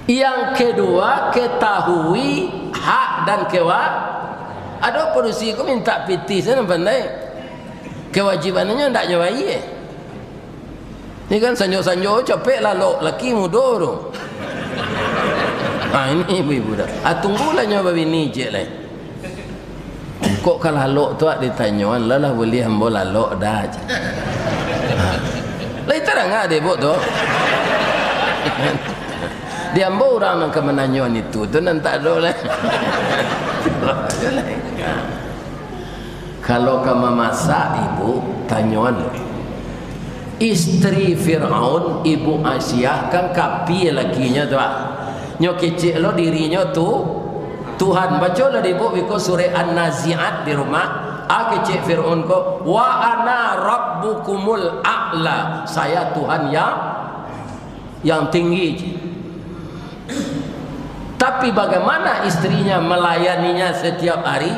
Yang kedua, ketahui hak dan ada polisi ku minta piti sana pandai. Kewajibannya ndak nyawai. Ini kan sanjo-sanjo capek lalu laki muda tu. Ini ibu-ibu dah. Tunggulah nyoba bini je lah. Kok kalau lalu tu ditanyawan lah boleh hamba lalu dah je. Lah itu dah deh bok tu. Dia hamba orang nak menanyuan itu tu nanti tak ada lah. Kalau kamu masak ibu tanyuan lo. Istri Fir'aun ibu Asyah kan kapi lakinya tu nyo kecil lo dirinya tu Tuhan baca lah ibu biko surah An-Nazi'at di rumah kecil Fir'aun ko wa ana rabbukumul a'la, saya Tuhan yang tinggi. Tapi bagaimana istrinya melayaninya setiap hari?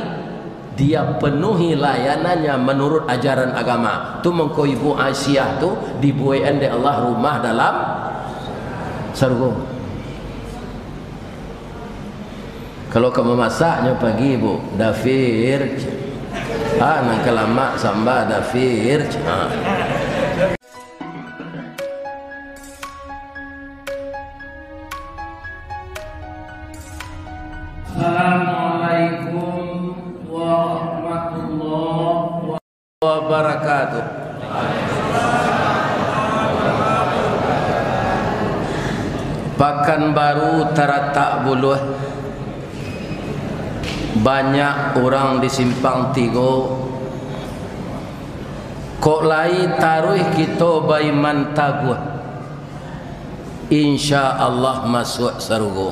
Dia penuhi layanannya menurut ajaran agama. Tu mengko ibu Aisyah tu dibuaikan oleh Allah rumah dalam surga. Kalau kamu masaknya pagi ibu, dafir. Nang kelama samba dafir. Assalamualaikum warahmatullahi wabarakatuh. Pekanbaru Taratak Buluh. Banyak orang di Simpang Tigo. Kok lai taruh kita baiman taguh. Insya Allah masuk surga.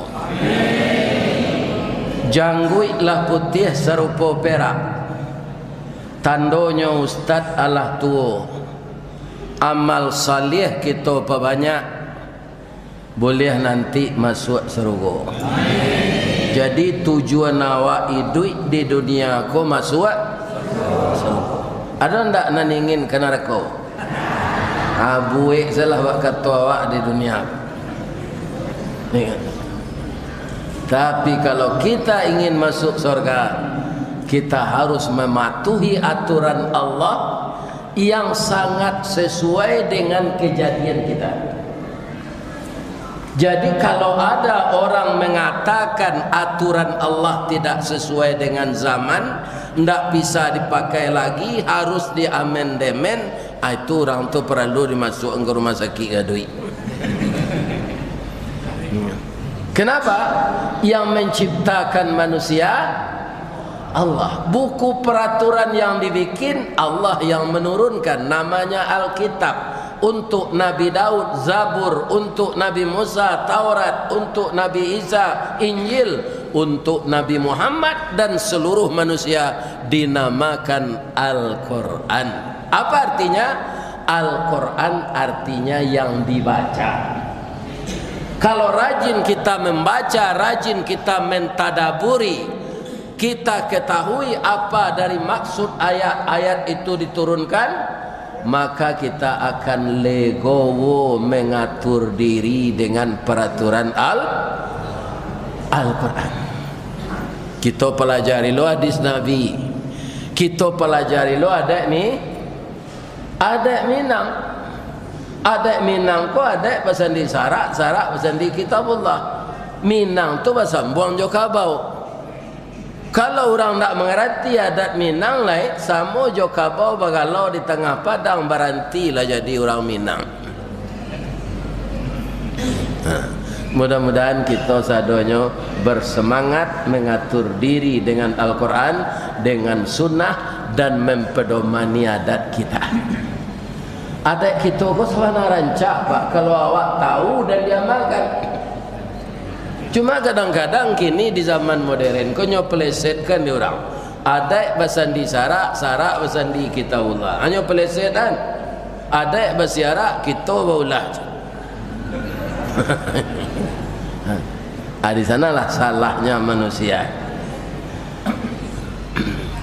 Jangguitlah putih serupa perak, tandonya ustad Allah tua. Amal salih kita perbanyak, boleh nanti masuk surga. Jadi tujuan awak hidup di dunia ko masuk surga. Ada ndak nan ingin ke neraka? Buik salah wak kata awak di dunia. Tapi kalau kita ingin masuk surga, kita harus mematuhi aturan Allah yang sangat sesuai dengan kejadian kita. Jadi kalau ada orang mengatakan aturan Allah tidak sesuai dengan zaman, tidak bisa dipakai lagi, harus diamandemen, itu orang tu perlu dimasukkan ke rumah sakit gadui. Kenapa? Yang menciptakan manusia Allah. Buku peraturan yang dibikin Allah yang menurunkan, namanya Alkitab. Untuk Nabi Daud Zabur, untuk Nabi Musa Taurat, untuk Nabi Isa Injil, untuk Nabi Muhammad dan seluruh manusia dinamakan Al-Quran. Apa artinya? Al-Quran artinya yang dibaca. Kalau rajin kita membaca, rajin kita mentadaburi, kita ketahui apa dari maksud ayat-ayat itu diturunkan, maka kita akan legowo mengatur diri dengan peraturan Al-Quran. Kita pelajari lo hadis Nabi, kita pelajari lo adat Minang. Adat Minang ko adat pasal di sarak pasal di kitabullah. Minang tu pasal buang jo kabau. Kalau orang tak mengerti adat Minang lain, sama jo kabau bagalau di tengah padang baranti lah jadi orang Minang. Mudah-mudahan kita sadonyo bersemangat mengatur diri dengan Al-Quran, dengan sunnah, dan mempedomani adat kita. Adat kita kok sebenarnya rancak pak, kalau awak tahu dan diamalkan. Cuma kadang-kadang kini di zaman modern kau nyoplesetkan di orang. Adat basandi sarak basandi kitabullah. Hanya pelesetan. Adat basiarak kita baulah. Di sanalah salahnya manusia.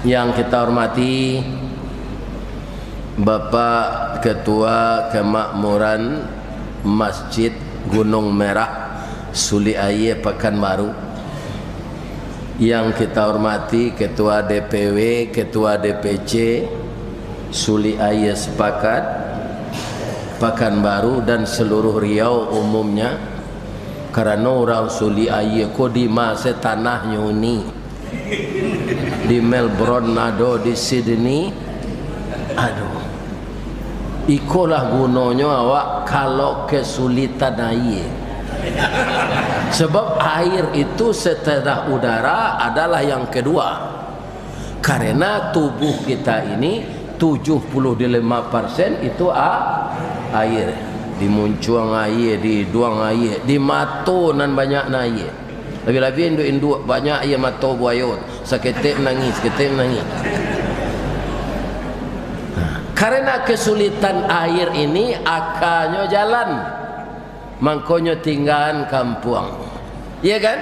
Yang kita hormati Bapak Ketua Kemakmuran Masjid Gunung Merah Suli Aye Pekanbaru. Yang kita hormati Ketua DPW, Ketua DPC Suli Aye sepakat, Pekanbaru dan seluruh Riau umumnya, karena orang Suli Aye ko di masa tanahnya ini di Melbourne ado, di Sydney aduh, ikolah gunanya awak kalau kesulitan air. Sebab air itu setelah udara adalah yang kedua, karena tubuh kita ini 75% itu air. Dimuncuang air, diduang air, di mato nan banyak air. Lebih-lebih induk-induk banyak air mato buayot, seketik menangis, seketik menangis. Karena kesulitan air ini akannya jalan, mangkonyo tinggalan kampung, iya kan?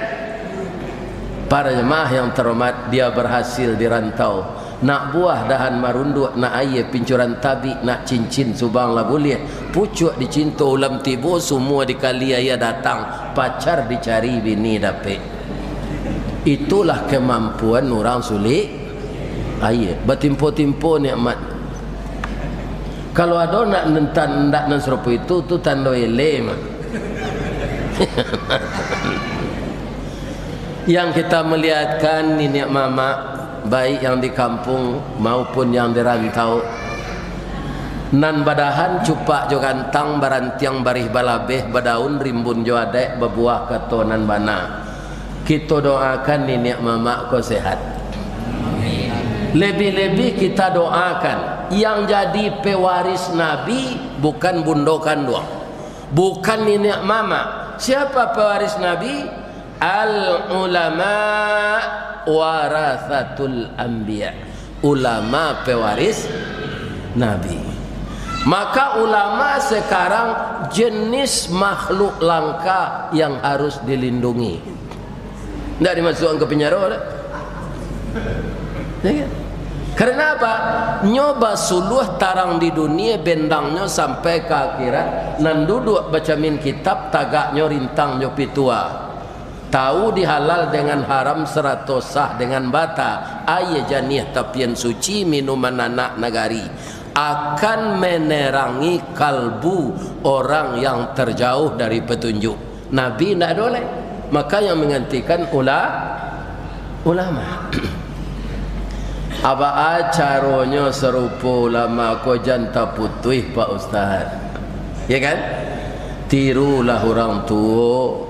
Para jemaah yang terhormat, dia berhasil dirantau, nak buah dahan marunduk, nak air pincuran tabi, nak cincin subang lah boleh, pucuk dicinta ulam tibo, semua dikali ayah datang, pacar dicari bini dapet. Itulah kemampuan orang Suli Aye, bertimpo-timpo nikmat. Kalau ada nak nentan nan serupa itu tu tanda ele mah. Yang kita melihatkan nenek mama, baik yang di kampung maupun yang di rantau, nan badahan cupak jo gantang barantiang barih balabeh badaun rimbun jo adek berbuah katonan bana. Kita doakan nenek mama ko sehat. Lebih-lebih kita doakan yang jadi pewaris Nabi bukan bundokan doang, bukan nenek mama. Siapa pewaris Nabi? Al ulama warathatul anbiya. Ulama pewaris Nabi. Maka ulama sekarang jenis makhluk langka yang harus dilindungi. Tidak dimasukkan ke penjara dah. Ya, karena apa? Nyoba suluh tarang di dunia, bendangnya sampai ke akhirat, nan duduk baca min kitab, tagaknya rintang nyopi tua. Tahu dihalal dengan haram, seratus sah dengan bata. Ayah janih tapian suci, minuman anak nagari. Akan menerangi kalbu orang yang terjauh dari petunjuk. Nabi tidak boleh. Maka yang menggantikan ulama. Apa acaranya serupa ulama ko janta putih Pak Ustaz, ya kan? Tirulah orang tua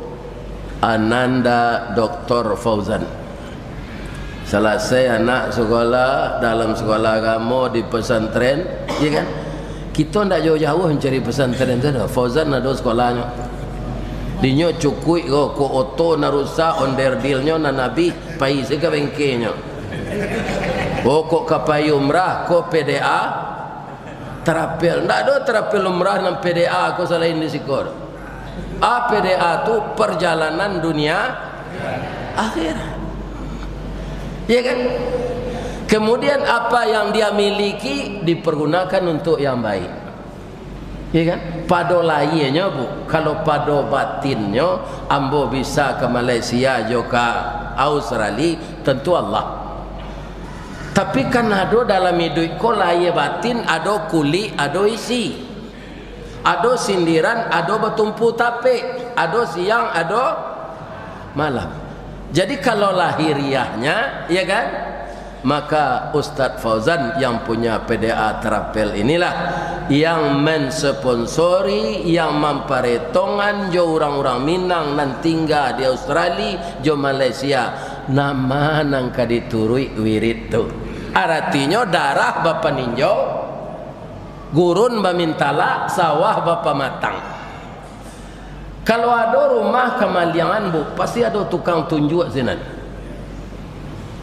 Ananda Dr. Fauzan. Selesai anak sekolah dalam sekolah agama di pesantren, ya kan? Kita tidak jauh-jauh mencari pesantren sana. Fauzan ada sekolahnya. Dinyo cukui ko oto narusa onderdilnya na nabi pai seka bengkenya. Oh kok kapai umrah, kok PDA terapel. Tak ada terapel umrah dan PDA kok selain di sikor. PDA tu perjalanan dunia akhirat. Ya kan? Kemudian apa yang dia miliki dipergunakan untuk yang baik. Ya kan? Pado lainnya bu, kalau pado batinnya ambo bisa ke Malaysia juga Australia, tentu Allah. Tapi kan ada dalam hidup ko laye batin, ada kuli, ada isi, ada sindiran, ada bertumpu tape, ada siang, ada malam. Jadi kalau lahiriahnya, ya kan, maka Ustadz Fauzan yang punya PDA terapel inilah yang mensponsori, yang memperhitungan jo orang-orang Minang nan tinggal di Australia, jo Malaysia, nama nangka diturui wirid tu. Artinya darah bapa ninjau, gurun bamintala, sawah bapa matang. Kalau ada rumah kemaliangan bu, pasti ada tukang tunjuk sini.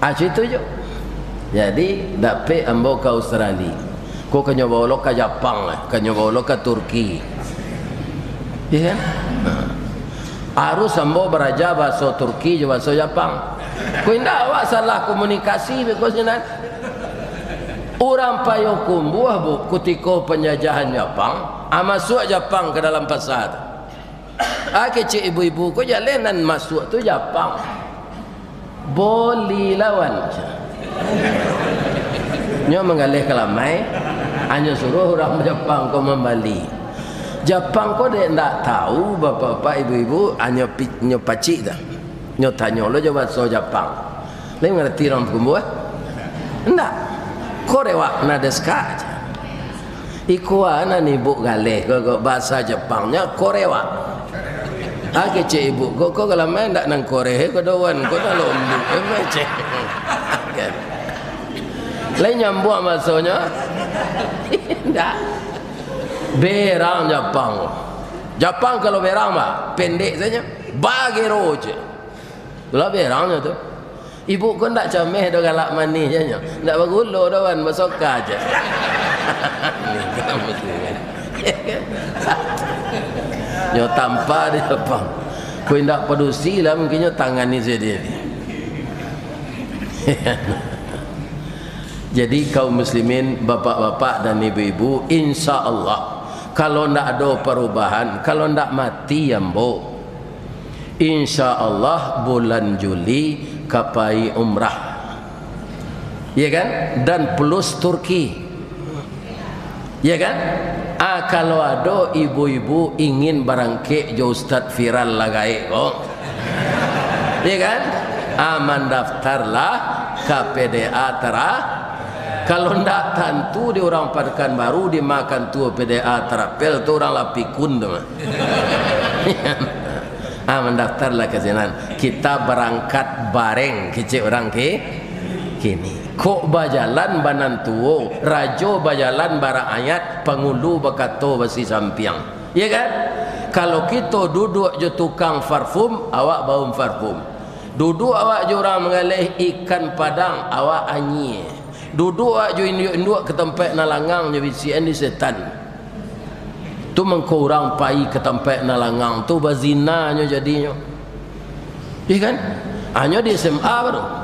Itu je. Jadi dapat ambo ke Australia, ko kanyo bawa ke Jepang, kanyo bawa ke Turki, ya kan? Harus ambo beraja bahasa Turki, bahasa Jepang. Ko indah awak salah komunikasi because orang payung buah bu, ketika penjajahan Jepang, masuk Jepang ke dalam pasar. Kecil ibu-ibu ko jalanan masuk tu Jepang. Boleh lawan. Nyo mengalih kelamai, hanya suruh orang Jepang ko membali. Jepang ko dia tak tahu bapak-bapak ibu-ibu hanya nyo pacik dah. Nyo tanya lo jawab so Jepang. Lain ngerti orang kumbu Enggak. Korewa na deska aja. Ikuan ni ibu galih ko bahasa Jepangnya korewa. Kecil ibu ko kalau main ndak nang Korea ko dawan ko dah lombu macam. Lain nyambung maksudnya. Enggak. Berang Jepang. Jepang kalau berang mah pendek saja. Bagi roje. Lah berangnya tu. Ibu ko ndak cameh do galak manis nya. Ndak bagulo dawan masoka aja. Ni kita mesti. Nyo tanpa di Jepang. Ko ndak produksi lah mungkinnya tangani sendiri. Jadi kaum muslimin, bapak-bapak dan ibu-ibu, insya-Allah kalau ndak ada perubahan, kalau ndak mati ambo, insya-Allah bulan Juli kapai umrah. Ya kan? Dan plus Turki. Ya kan? Kalau ada ibu-ibu ingin barangke jo Ustaz viral lagai kok. Ya kan? Mendaftarlah ke PDA Tera. Kalau ndak tentu di orang Padekan Baru dimakan tu PDA terapel tu orang lapikun tu. Mendaftarlah ke sana. Kita berangkat bareng kecil orang ke kini. Kok bajalan banan tuo, rajo bajalan bara ayat, pengulu bakato basi sampiang. Ya kan? Kalau kita duduk je tukang parfum, awak bau parfum. Duduk awak je orang mengalih ikan padang, awak anyi. Duduk awak je induk ke tempat nalangang je bisian di setan. Tu mengkurang pai ke tempat nalangang tu bazinanya jadinya. Ya kan? Hanya di SMA baru.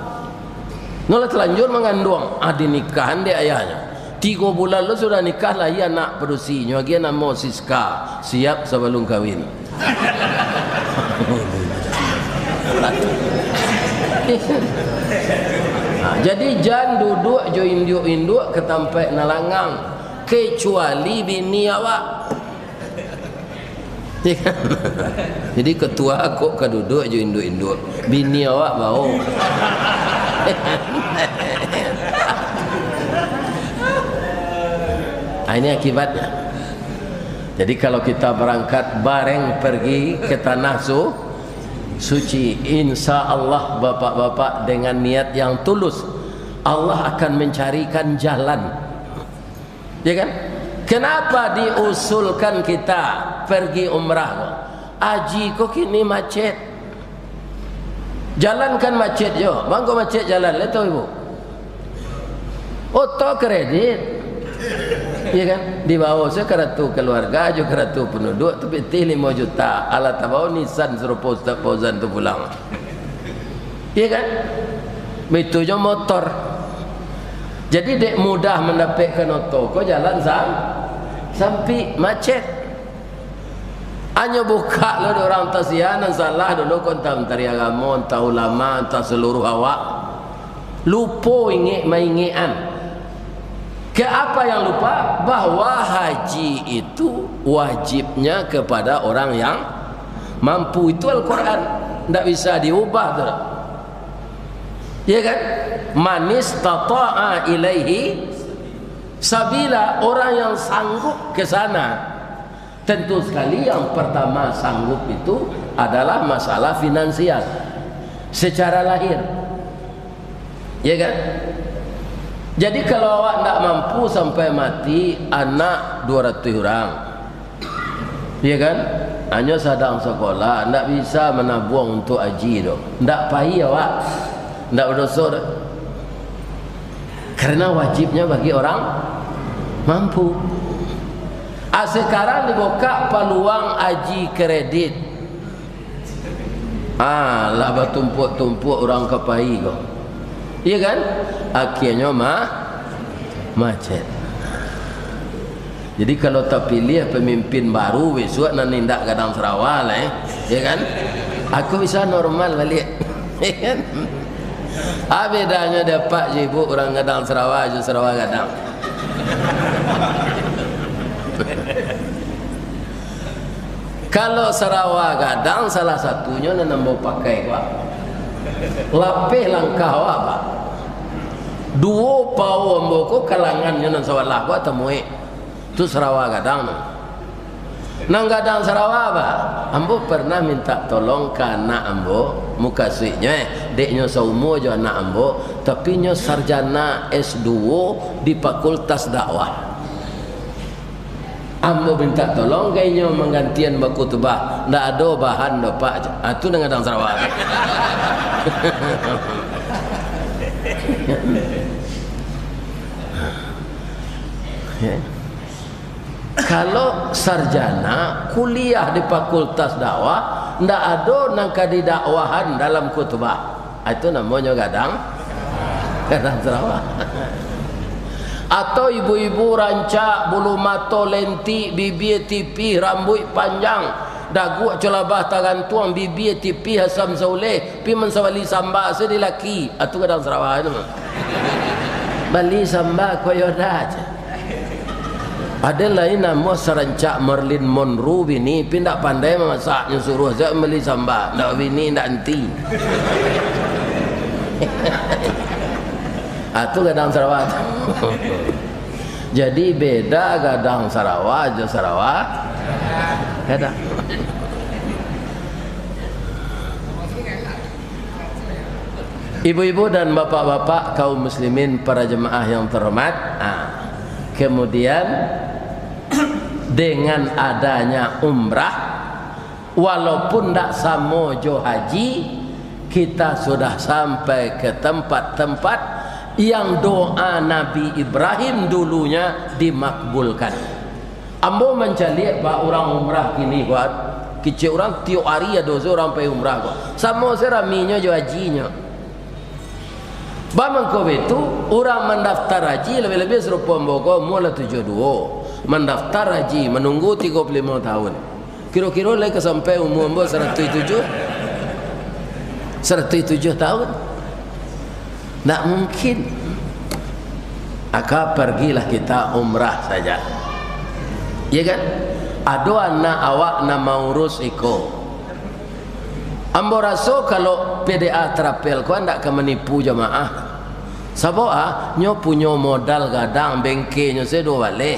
Nolah telanjur mengandung, dinikahan dia ayahnya. 3 bulan lo sudah nikah lah ia nak produksinya, dia nama Siska, siap sebelum kahwin. Jadi jangan duduk jo induk-induk ke tempat nalangang kecuali bini awak. Jadi ketua aku ke duduk jo induk-induk, bini awak bau. Ini akibatnya. Jadi kalau kita berangkat bareng pergi ke tanah suci, insya Allah bapak-bapak dengan niat yang tulus, Allah akan mencarikan jalan. Ya kan? Kenapa diusulkan kita pergi umrah? Haji kok kini macet. Jalan kan macet jo. Bangko macet jalan, lihat tahu ibu. Oto kredit. Ya kan? Di bawah saya keratu keluarga, juga keratu penduduk, tapi 5 juta. Alat tabau Nissan suruh Ustaz Fauzan tu pulang. Ya kan? Itu jo motor. Jadi dek mudah mendapatkan oto. Kau jalan sampai macet. Hanya buka lo orang tasianan salah dulu konta mentari agama, entah ulama, entah seluruh awak. Lupa maingian. Ke apa yang lupa? Bahwa haji itu wajibnya kepada orang yang mampu. Itu Al-Quran. Tidak bisa diubah. Tuh. Ya kan? Manis tata'a ilaihi sabila, orang yang sanggup ke sana. Tentu sekali yang pertama sanggup itu adalah masalah finansial secara lahir. Ya kan? Jadi kalau awak tidak mampu sampai mati anak 200 orang. Ya kan? Hanya sedang sekolah, tidak bisa menabung untuk haji dong. Tidak payah awak. Tidak berdosa dah. Karena wajibnya bagi orang mampu. Sekarang dibuka peluang haji kredit. Lah bertumpuk-tumpuk orang kepai kok. Iya kan? Akhirnya macet. Jadi kalau tak pilih pemimpin baru besok nak nindak Gadang Serawal ya kan? Aku bisa normal balik, ya kan? Bedanya dia pak ibu orang Gadang Sarawak, je Sarawak Gadang. Kalau Sarawak Gadang salah satunya nambah pakai pak. Lapeh langkah apa? Dua pau amboko kalangannya nan sawalah gua temui. Tu Sarawak Gadang. Nang Gadang Sarawak apa? Ambo pernah minta tolong ke anak ambo, muka suiknya, deknya saumo jo anak ambo, tapi nyo sarjana S2 di Fakultas Dakwah. Ambo minta tolong kayaknya menggantian baku tebah, ndak ada bahan do pak. Atu nang Gadang Sarawak. Kalau sarjana kuliah di Fakultas Dakwah ndak ada nangka di dakwahan dalam khutbah, itu namanya Gadang Sarawak. Atau ibu-ibu rancak bulu mata lenti, bibir tipis, rambut panjang, dagu celabah tangan tuang, bibir tipis asam sauleh, pi mensawali samba sedih laki, itu Gadang Sarawak itu. Bali samba koyoda aja. Ada lain nama serancak Marilyn Monroe bini pindah pandai memasaknya, suruh saya beli sambal ndak bini ndak enti. Itu Gadang Sarawak. Jadi beda Gadang Sarawak je Sarawak Gadang. Ibu-ibu dan bapak-bapak kaum muslimin para jemaah yang terhormat, kemudian dengan adanya umrah, walaupun tidak sama jo haji, kita sudah sampai ke tempat-tempat yang doa Nabi Ibrahim dulunya dimakbulkan. Ambo mencari pak orang umrah kini buat kecil orang tiap hari ada orang pergi umrah kok. Sama seraminya jo hajinya. Bamang kowe itu orang mendaftar haji lebih-lebih serupa mboko mula 72 mendaftar haji menunggu 35 tahun. Kira-kira lagi sampai umur 107 tahun. Tak mungkin. Maka pergilah kita umrah saja. Ya kan? Ada anak awak nama urus iko. Ambo rasa kalau PDA terapel kau ndak ke menipu jamaah. Sebab nyo punya modal gadang bengkelnya saya dua balik.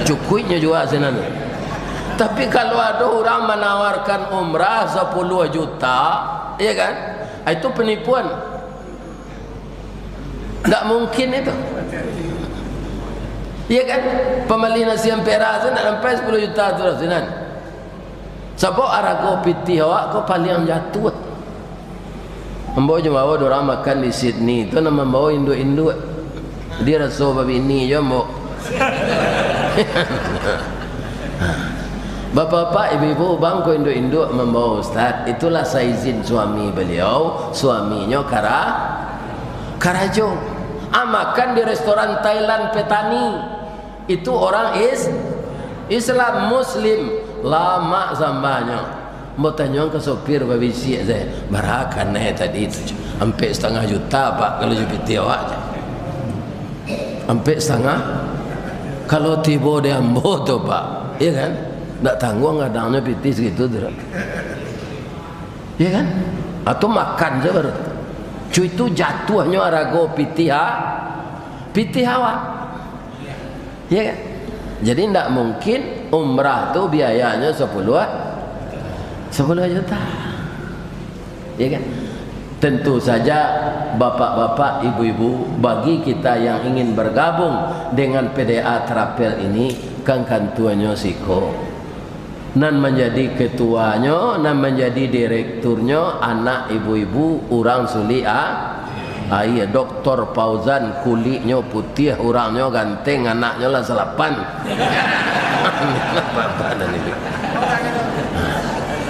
Cukupnya juga senan. Tapi kalau ada orang menawarkan umrah 10 juta, ya kan? Itu penipuan. Ndak mungkin itu. Ya kan? Pembeli nasi ampera nak sampai 10 juta tu senan. Sebab arago pitih awak kau paling jatuh. Membawa jemaah orang makan di Sydney itu nama membawa induk-induk. Dia rasa babi ini je mau. Bapak-bapak, ibu-ibu, bangko induk-induk membawa ustaz. Itulah saya izin suami beliau, suaminya Karajo. Makan di restoran Thailand Petani. Itu orang Islam Muslim lama sambanya. Mau tanya ke sopir babisi saya barakan tadi itu sampai 1,5 juta pak kalau jupiti awak sampai 1,5 kalau tiba dia ambo tu pak, ya kan? Tak tanggung kadangnya piti segitu tu, ya kan? Atau makan je baru cuy itu jatuhnya arago piti awak, ya kan? Jadi tidak mungkin umrah tu biayanya 10 juta, ya kan? Tentu saja bapak-bapak, ibu-ibu, bagi kita yang ingin bergabung dengan PDA Terapel ini, kan tuanya siko, nan menjadi ketuanya, nan menjadi direkturnya anak ibu-ibu orang suli iya Dr. Fauzan kulitnya putih, orangnya ganteng, anaknya lah 8.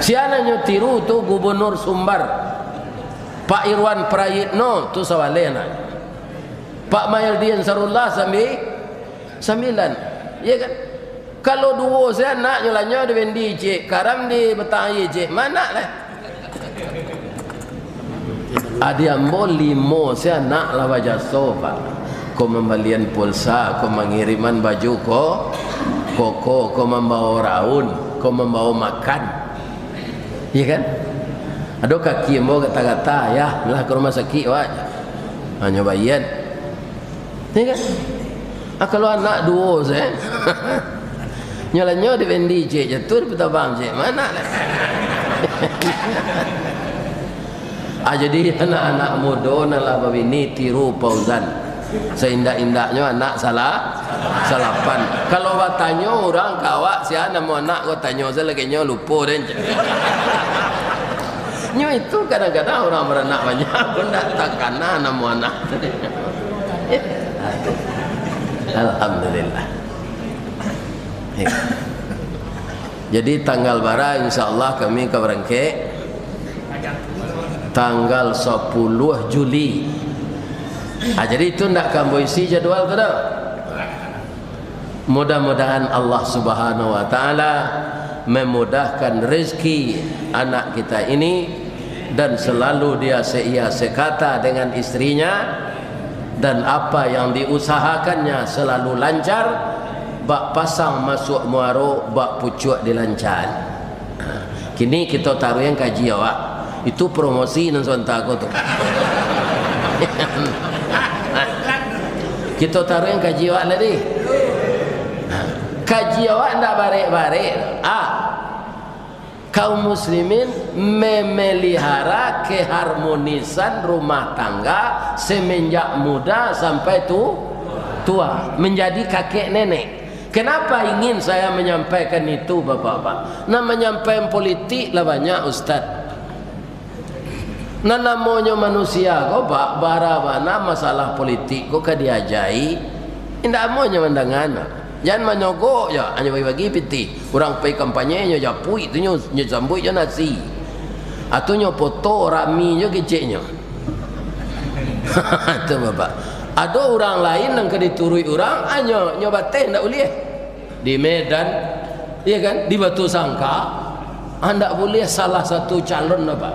Siananya tiru tu Gubernur Sumbar Pak Irwan Prayitno tu sawalena, Pak Mayaldin Sarullah 9, ya kan? Kalau dua saya nak nyolanya di vendi cik, karam di betahi cik, mana lah? Ada ambo limo saya nak lah wajah sofa. Kau membelian pulsa, kau mengiriman baju kau membawa raun, kau membawa makan. Iya kan? Ada kaki ambo kata-kata ya, lah ke rumah sakit wajah. Hanya bayan. Iya kan? Kalau anak dua saya nyolanya di vendi cik, jatuh di petabang cik, mana lah? Jadi anak-anak muda nalah babini tiru Fauzan. Seindah-indahnya anak salapan. Kalau bertanya orang kawak siapa nama anak kau tanya saya lagi lupa dan. Nyo itu kadang-kadang orang beranak banyak pun tak kena nama anak. Alhamdulillah. Jadi tanggal bara insyaallah kami ke berangke tanggal 10 Juli. Jadi itu ndak kambo isi jadwal tu dah. Mudah-mudahan Allah Subhanahu wa taala memudahkan rezeki anak kita ini dan selalu dia seia sekata dengan istrinya dan apa yang diusahakannya selalu lancar. Bak pasang masuk muaro, bak pucuk dilancar. Kini kita taruh yang kaji awak. Itu promosi dan sontak aku tu. Kita taruh yang kaji awak tadi. Kaji awak ndak barek-barek. Kaum muslimin memelihara keharmonisan rumah tangga semenjak muda sampai tua, menjadi kakek nenek. Kenapa ingin saya menyampaikan itu bapak-bapak? Nah, menyampaikan politik lah banyak ustaz. Nah, namanya manusia kok pak barabana masalah politik kok diajai. Indah namanya mendangan. Jangan menyogok ya, hanya bagi-bagi piti. Orang pergi kampanye nya japui tu nya sambut je nasi. Atau nya foto rami je keceknya. Itu bapak. Ada orang lain yang diturui orang hanya nyoba teh ndak boleh. Di Medan, iya kan? Di Batu Sangka, ndak boleh salah satu calon apa.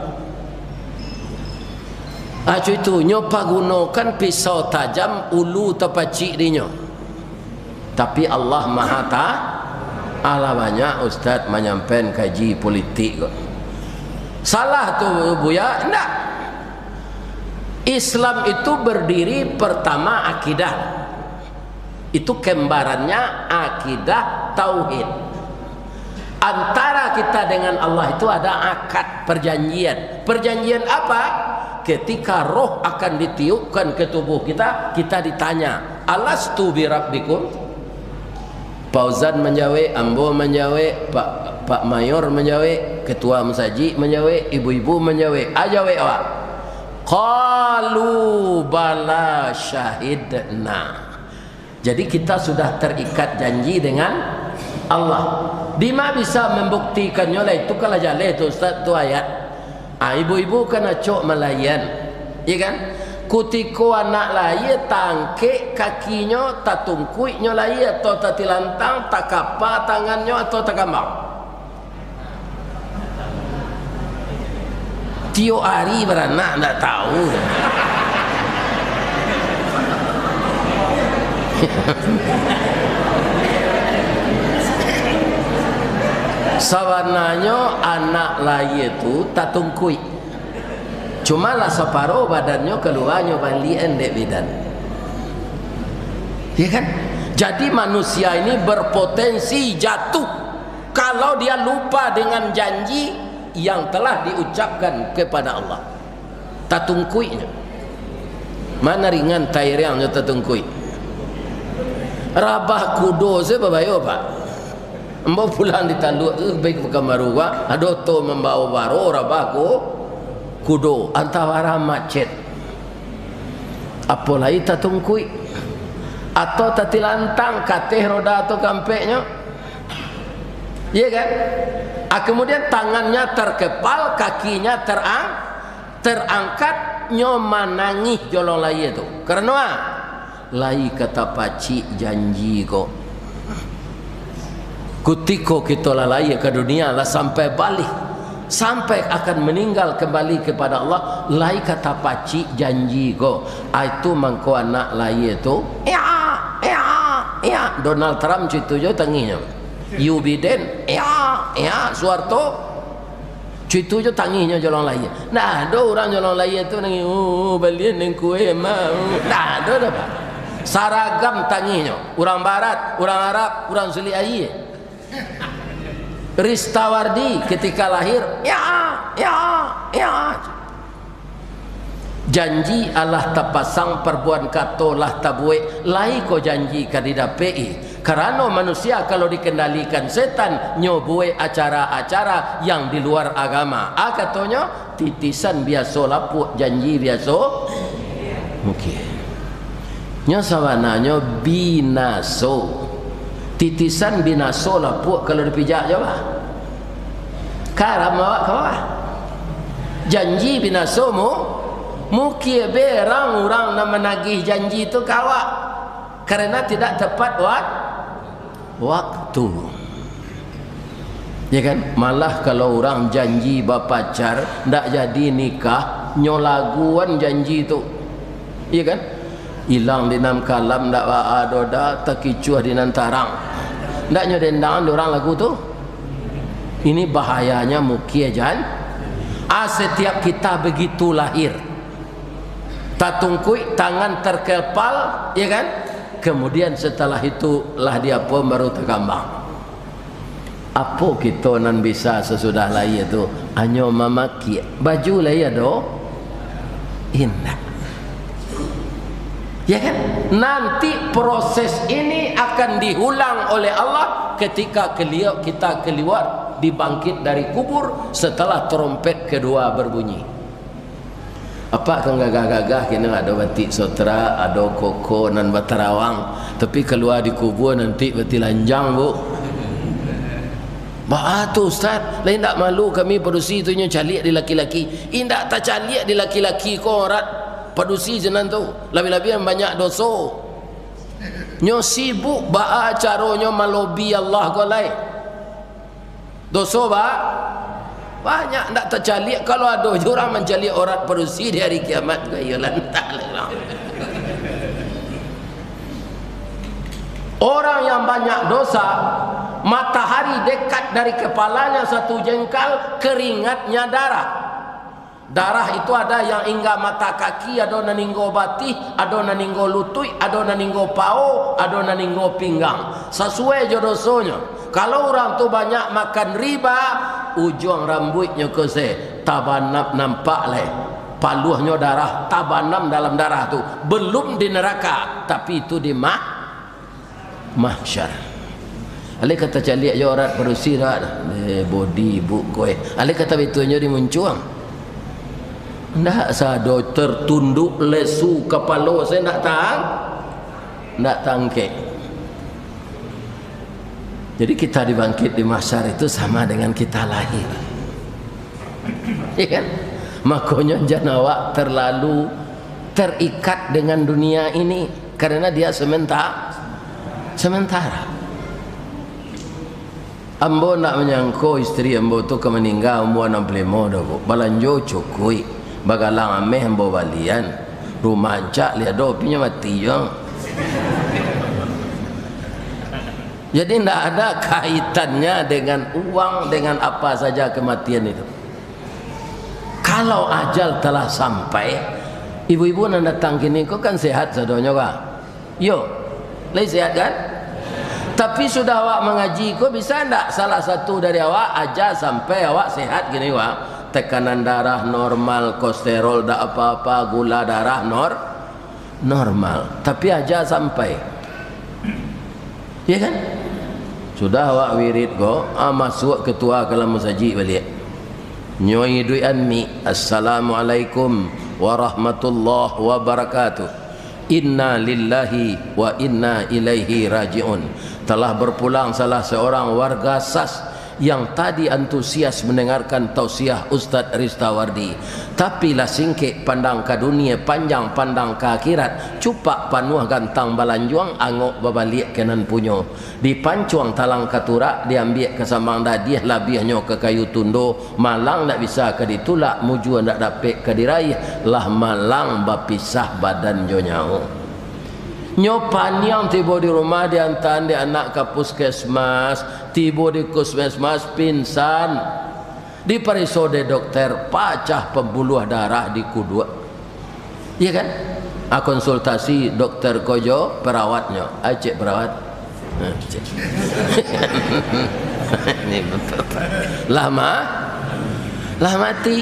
Itu nyoba gunakan pisau tajam ulu tepacik dinyo. Tapi Allah Maha Ta'ala banyak ustaz menyampaikan kaji politik kok. Salah tu buya? Ndak. Islam itu berdiri pertama akidah. Itu kembarannya akidah tauhid. Antara kita dengan Allah itu ada akad perjanjian. Perjanjian apa? Ketika roh akan ditiupkan ke tubuh kita, kita ditanya, alastu bi rabbikum? Fauzan menjawab, ambo menjawab, Pak Mayor menjawab, ketua masjid menjawab, ibu-ibu menjawab. Ajawab awak. Qalu bala syahidna. Jadi kita sudah terikat janji dengan Allah. Dima bisa membuktikannya lah itu kalau jalan itu ustaz tu ayat. Ibu-ibu kena cok melayan, ya kan? Kutiko anak lahir tangke kakinya tak tungkuinya lahir atau tak tilantang tak kapa tangannya atau tak kambang. Tio hari beranak tak tahu. Sebenarnya anak lahir itu tak tungkui. Cuma lah separuh badannya keluarnya balian dek bidan. Ya kan? Jadi manusia ini berpotensi jatuh kalau dia lupa dengan janji yang telah diucapkan kepada Allah. Tak tungkuinya. Mana ringan tairiangnya tak tungkui. Rabah kudo saya babayo pak. Mbak pulang ditanduk tu baik ke kamaru pak. Ada tu membawa baro rabahku kudo antara macet. Apalagi tak tungkui atau tak tilantang kateh roda atau kampeknya. Iya kan? Kemudian tangannya terkepal, kakinya terangkat, nyomanangih jolong lai itu. Karena lai kata pacik janji kok. Kutiko kita lalai ke dunia lah sampai balik, sampai akan meninggal kembali kepada Allah. Lai kata pacik janji ko, itu mangko anak lai itu ya Donald Trump itu je tanginya, you Biden ya Suharto itu je tanginya jalan lai. Nah do orang jalan lai itu nangi balian neng kue mau nah do apa saragam tanginya, orang barat, orang Arab, orang Suli aye. Ristawardi ketika lahir ya janji Allah tapasang perbuan kato lah tabue lai ko janji kadida PI. Karena manusia kalau dikendalikan setan nyobue acara-acara yang di luar agama. Katanya titisan biasa lapuk janji biasa mungkin nya sawananya binaso. Titisan binaso lapuk kalau dipijak je lah. Karam awak kawah. Janji binaso mungkin berang orang nak menagih janji itu kawak. Karena tidak tepat waktu. Ya kan? Malah kalau orang janji berpacar ndak jadi nikah, nyolaguan janji itu. Ya kan? Hilang di nam kalam ndak adoda takicuah di nantarang. Ndak nyodendang orang lagu tu. Ini bahayanya mukia jan. Setiap kita begitu lahir, tatungkui tangan terkepal, ya kan? Kemudian setelah itu lah dia pun baru terkambang. Apa kita nan bisa sesudah lahir itu? Hanya mamaki baju lahir do indah. Ya kan? Nanti proses ini akan diulang oleh Allah ketika kita keluar dibangkit dari kubur setelah trompet kedua berbunyi. Apa kan gagah-gagah kini ada batik sotra, ada koko nan batarawang, tapi keluar di kubur nanti bati lanjang bu. Tu Ustaz, lain tak malu kami produksi tu nya caliak di laki-laki. Indak tak caliak di laki-laki ko rat. Padusi jenan tu lebih-lebih yang banyak dosa nyo sibuk ba'a caronyo malobi Allah golai dosa banyak ndak tercalik. Kalau ada orang mencalik orang padusi di hari kiamat gaya lantak orang yang banyak dosa, matahari dekat dari kepalanya satu jengkal, keringatnya darah. Darah itu ada yang hingga mata kaki, ada naninggo batih, ada naninggo lutui, ada naninggo pao, ada naninggo pinggang. Sesuai jodohnya. Kalau orang tu banyak makan riba, ujung rambutnya kese tabanam nampak leh. Paluhnya darah, tabanam dalam darah tu. Belum di neraka, tapi itu di mahsyar. Ale kata calik je orang berusi dah. Body buk kowe. Ale kata betunya dimuncuang. Ndak sado tertunduk lesu kepala saya ndak tangke. Jadi kita dibangkit di mahsyar itu sama dengan kita lahir. Ya kan? Makanya jangan awak terlalu terikat dengan dunia ini karena dia sementara. Ambo nak menyangko istri ambo tu ke meninggal umur 65 dah bu. Balanjo cukui. Bagalang ameh ambo balian. Rumah ancak lihat do punya mati je. Jadi tidak ada kaitannya dengan uang, dengan apa saja kematian itu. Kalau ajal telah sampai, ibu-ibu yang datang kini kau kan sehat sadonya kah? Yo, lagi sehat kan? Tapi sudah awak mengaji kau bisa tidak salah satu dari awak aja sampai awak sehat gini wak? Tekanan darah normal, kolesterol tak apa-apa, gula darah normal. Tapi aja sampai, ya kan? Sudah awak wirid go, masuk ketua kalam masjid balik. Nyoi dui anmi, assalamualaikum warahmatullahi wabarakatuh. Inna lillahi wa inna ilaihi raji'un. Telah berpulang salah seorang warga SAS yang tadi antusias mendengarkan tausiah Ustaz Ristawardi, tapi lah singkik pandang ke dunia, panjang pandang ke akhirat, cupak panuh gantang balanjuang, angok babalik kenan punyo, dipancuang talang katurak, diambil ke samang dadiah labihnya ke kayu tundo, malang tak bisa ke ditulak, mujuan tak dapat ke diraih, lah malang bapisah badan jo nyau. Nyopan yang tiba di rumah diantar di anak ke puskesmas, tiba di puskesmas pingsan, di perisode dokter pacah pembuluh darah di kudua, iya kan? Konsultasi dokter Kojo perawatnya, cek perawat, cek. Ini betul. Lah mati.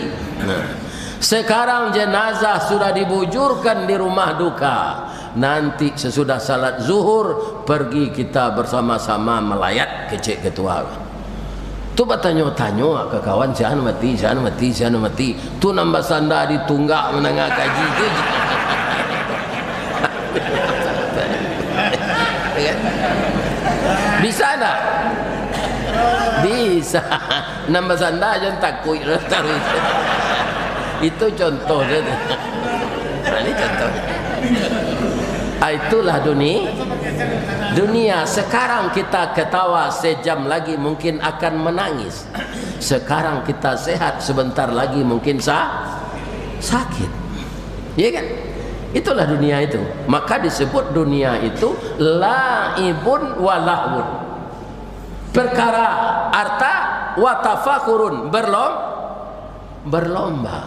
Sekarang jenazah sudah dibujurkan di rumah duka. Nanti sesudah salat zuhur pergi kita bersama-sama melayat ke cik ketua. Tu bertanya-tanya ke kawan, siapa mati, siapa mati, siapa mati. Tu nambah sanda ditunggak menengah kaji tu. Bisa tak? Bisa. Nambah sanda jangan takut. Itu contoh saja. Ini contoh. Itulah dunia. Sekarang kita ketawa, sejam lagi mungkin akan menangis. Sekarang kita sehat, sebentar lagi mungkin sakit. Ya kan? Itulah dunia itu. Maka disebut dunia itu laibun wa lahwun. Perkara harta wa tafakurun, berlomba.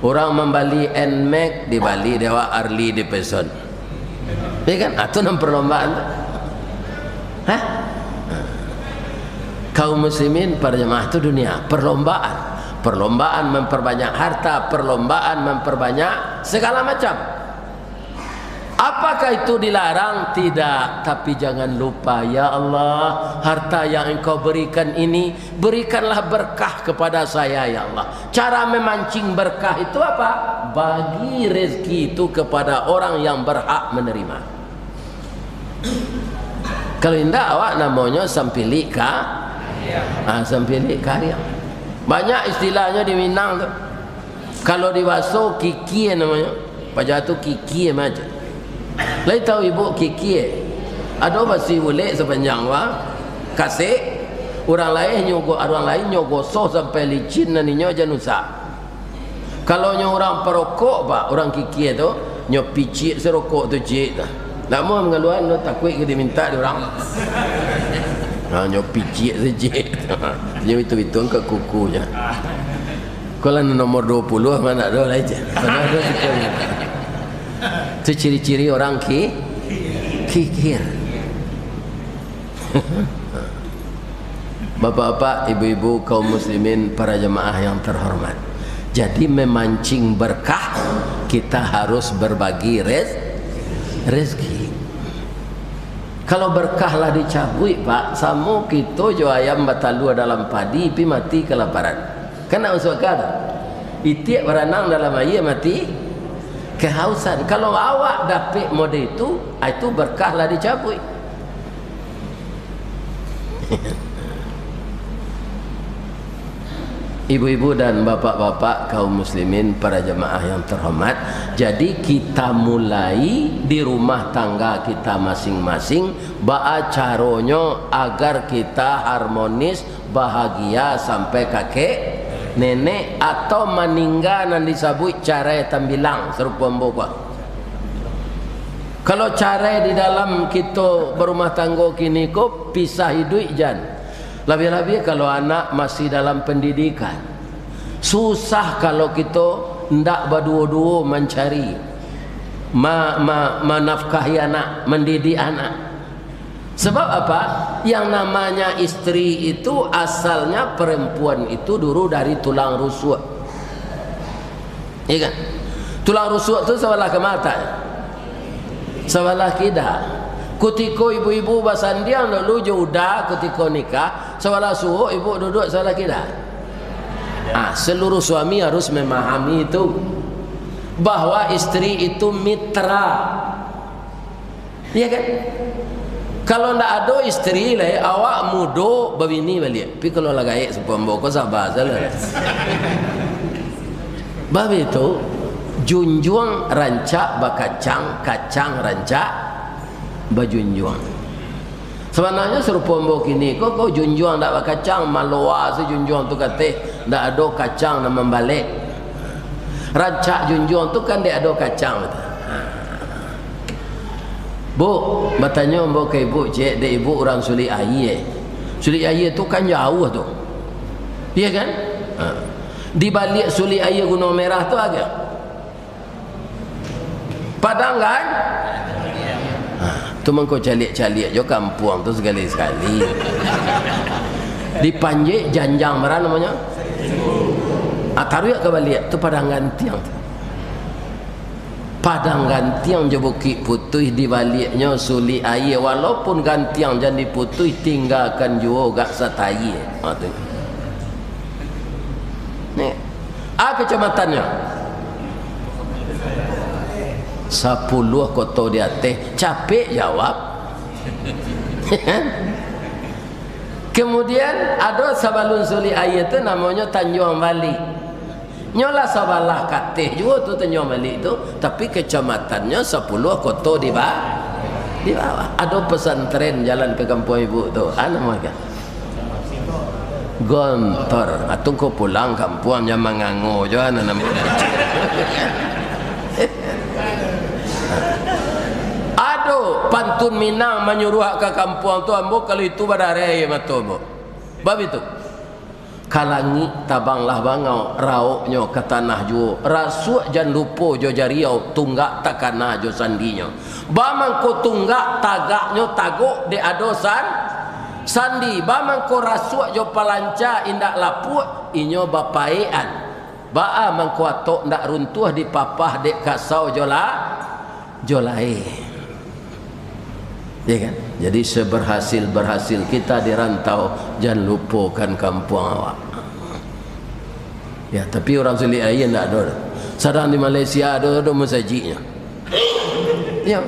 Orang membeli NMAX di Bali, dewa Harley di Peson. Ya kan? Itu nama perlombaan. Hah? Kaum muslimin para jemaah itu dunia, perlombaan memperbanyak harta, perlombaan memperbanyak segala macam. Apakah itu dilarang? Tidak. Tapi jangan lupa, ya Allah, harta yang engkau berikan ini, berikanlah berkah kepada saya, ya Allah. Cara memancing berkah itu apa? Bagi rezeki itu kepada orang yang berhak menerima. Kalau tidak, awak namanya sampili sampili karya. Banyak istilahnya di Minang tu. Kalau di Waso kiki namanya. Pajak tu kiki macam. Lai tahu ibu kiki. Ada basi boleh sepanjang kasih orang lain nyogosoh sampai licin naninya janusa. Kalau orang perokok pak, orang kiki itu nyopicik serokok tu cik. Tak mau mengeluarkan lo takut ke diminta dia orang. Nyopicik saja. Dia itu ke kukunya. Kalau nomor 20 mana ada aja. Mana ada sikapnya. Itu ciri-ciri orang kikir. Bapak-bapak, ibu-ibu, kaum muslimin, para jemaah yang terhormat. Jadi memancing berkah, kita harus berbagi rezeki. Kalau berkahlah dicabui pak, samu kita jo ayam batalu dalam padi, pi mati kelaparan. Kena usul kata, itiak berenang dalam air mati kehausan. Kalau awak dapat mode itu berkahlah dicabui. Ibu-ibu dan bapak-bapak, kaum muslimin, para jemaah yang terhormat. Jadi kita mulai di rumah tangga kita masing-masing, ba'a caronyo agar kita harmonis, bahagia sampai kakek nenek atau meninggal dan disabui cara tambilang serupa mbokwa. Kalau cara di dalam kita berumah tangga kini kok pisah hidup jan. Lebih-lebih kalau anak masih dalam pendidikan. Susah kalau kita hendak berdua-dua mencari menafkahi anak, mendidik anak. Sebab apa? Yang namanya istri itu asalnya perempuan itu dulu dari tulang rusuk. Iya kan? Tulang rusuk itu sebelah ke mata, sebelah kida. Ketika ibu-ibu basandiang dulu juda ketika nikah, sebelah suhu ibu duduk sebelah kida. Seluruh suami harus memahami itu, bahwa istri itu mitra. Iya kan? Kalau ndak ada istri lah, awak mudo babini balik. Tapi kalau lagai sepombo kau sabar salah. Bab itu junjung rancak bakacang, kacang rancak bajunjung. Sebenarnya serupa mbok kini kau junjung ndak bakacang maloa sejunjung tu kata ndak ada kacang nak membalik. Rancak junjung tu kan dia ada kacang betul. Bu, bertanya mbok ke ibu, cik, dek ibu orang Sulik Air. Sulik Air tu kan jauh tu. Iya kan? Di balik Sulik Air Gunung Merah tu agak Padang kan? Tu mengko calik-calik jo kampung tu sekali-sekali. Di Panjik Janjang mana namanya? Taruh ke balik tu Padang Gantiang tu. Padang Gantiang je Bukit Putih, di baliknya Sulik Air. Walaupun Gantiang jadi putih, tinggalkan juga gak satai. Ni kecamatannya 10 kota di atas. Capek jawab. Kemudian ada sabalun Sulik Air tu namanya Tanjung Balik. Nyolah sabalah katih juga tu Tanjung Balik tu, tapi kecamatannya 10 kota di bawah. Ada pesantren jalan ke kampung ibu tu. Ana mereka Gontor. Atau kau pulang kampung jangan mengangu je ana namanya. Aduh, pantun Minang menyuruh ke kampung tu ambo kalau itu badare matobo. Bab itu kalangi tabanglah bangau rauknya ke tanah jo rasuk jan lupo jo jariau tunggak takana jo sandinya bamang ko tunggak tagaknya tagok de adosan sandi bamang ko rasuk jo palanca indak lapuk inyo bapaean baa mangko atok ndak runtuh di papah dek kasau jolai. Ya kan? Jadi seberhasil kita di rantau, jangan lupakan kampung awak. Ya, tapi orang Sulik Air tidak ada. Sedang di Malaysia ada masjidnya. Ya.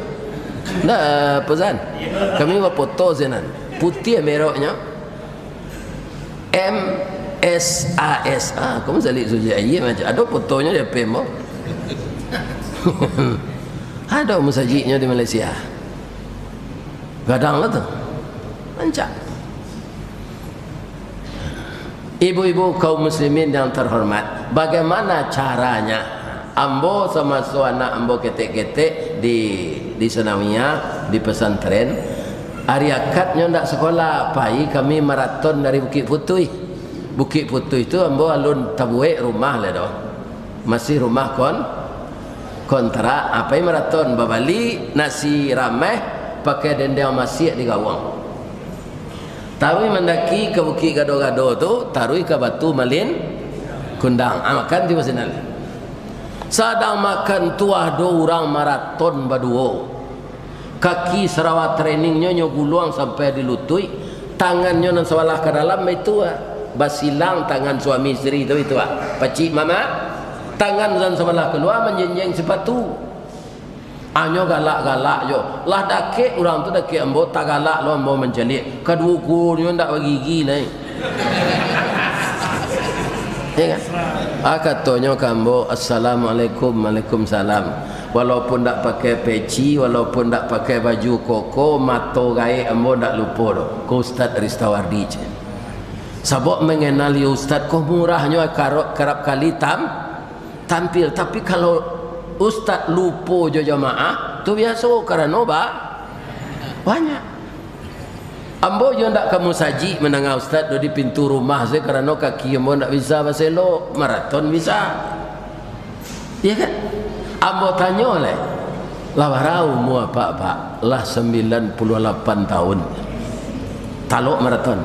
Nah, pesan. Kami buat foto senan. Putih merahnya. MSAS. Kamu Sulik Air macam ada fotonya dia pemo. Ada masjidnya di Malaysia. Gadang lah tu Lancak. Ibu-ibu kaum muslimin yang terhormat, bagaimana caranya ambo sama anak ambo ketek-ketek di Senawiyah, di pesantren hari akadnya ndak sekolah pai kami maraton dari Bukit Putih. Bukit Putih itu ambo alun tabuek rumah lah doh, masih rumah kontrak apa maraton babali nasi rameh pakai dendeng masih di gawang. Taruh mendaki ke Bukit Gado-Gado tu, taruh ke Batu Malin Kundang. Makan di sana. Sadang makan tuah do orang maraton baduo. Kaki Sarawak trainingnya nyoguluang sampai di lutut, tangannya nan sewalah ke dalam itu basilang tangan suami istri itu pacik mama, tangan dan sewalah keluar menjenjeng sepatu. Anyo galak-galak yo. Lah dakek orang tu dakek ambo tak galak lo ambo menjelik. Kedua kurnya ndak bergigi naik. Ya kan? Katanya kambo assalamualaikum, waalaikumsalam. Walaupun ndak pakai peci, walaupun ndak pakai baju koko, mato gae ambo ndak lupa do. Ko Ustaz Ristawardi. Sabok mengenali Ustaz ko murahnya kerap kali tampil, tapi kalau Ustaz lupa jo jamaah tu biasa kerana banyak. Ambo jo ndak kamu saji menangah Ustaz di pintu rumah saya kerana kaki ambo ndak bisa baselo maraton bisa. Ya kan? Ambo tanya oleh lah barau mu apa lah 98 tahun taluk maraton.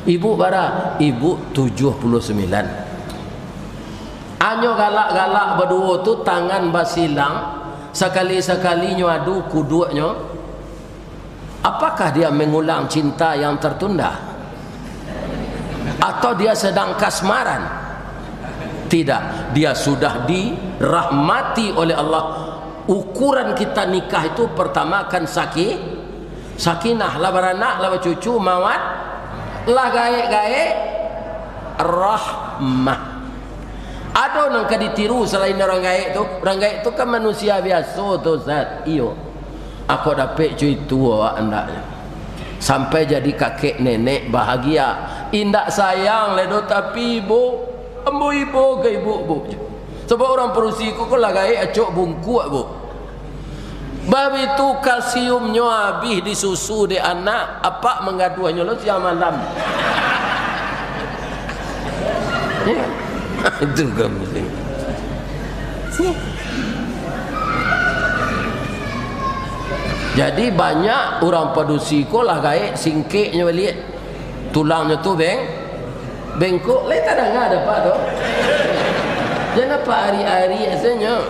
Ibu bara ibu 79. Anyo galak-galak berdua tu tangan basilang sekali-sekali adu kudunya. Apakah dia mengulang cinta yang tertunda? Atau dia sedang kasmaran? Tidak, dia sudah dirahmati oleh Allah. Ukuran kita nikah itu pertama kan sakinah lah beranak lah cucu mawat lah gaek-gaek rahmah. Ada nang ditiru selain orang gaek tu. Orang gaek tu kan manusia biasa tu Ustaz. Iyo. Aku dapat cuy tua andaknya. Sampai jadi kakek nenek bahagia. Indak sayang ledo tapi ibu. Ambo ibu ke ibu bu. Sebab orang perusi ku lah gaek acok bungkuk bu. Bab itu kalsiumnya habis di susu di anak. Apa mengaduannya lo siang malam. Ya. Itu kamu sih. Jadi banyak orang padusiko lah gaek singkeknya balik tulangnya tu bengkok lain tak ada pak tu. Jangan pak hari-hari asalnya.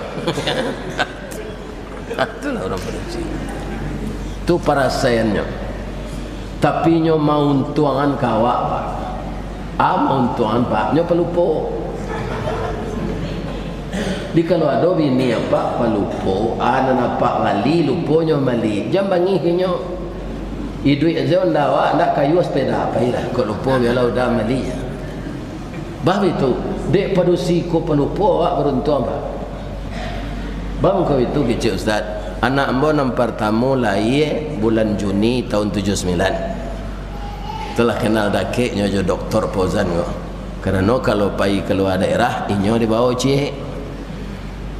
Itulah orang padusi. Tu parasayannya. Tapi nyo mau tuangan kawak pak. Mau tuangan pak nyo pelupo. Di kalau ada bini apa palupo, anak apa ngali luponya mali, jam bangi kenyo. Idui aja ndawa ndak kayu sepeda apa ira, kau lupo kalau udah mali. Bah itu, dek padusi ko palupo awak beruntung apa? Bang kau itu kecil Ustaz. Anak ambo yang pertama lahir bulan Juni tahun 79. Telah kenal dakeknya jo Doktor Pozan ko. Karena kalau pai keluar daerah, inyo dibawa cik.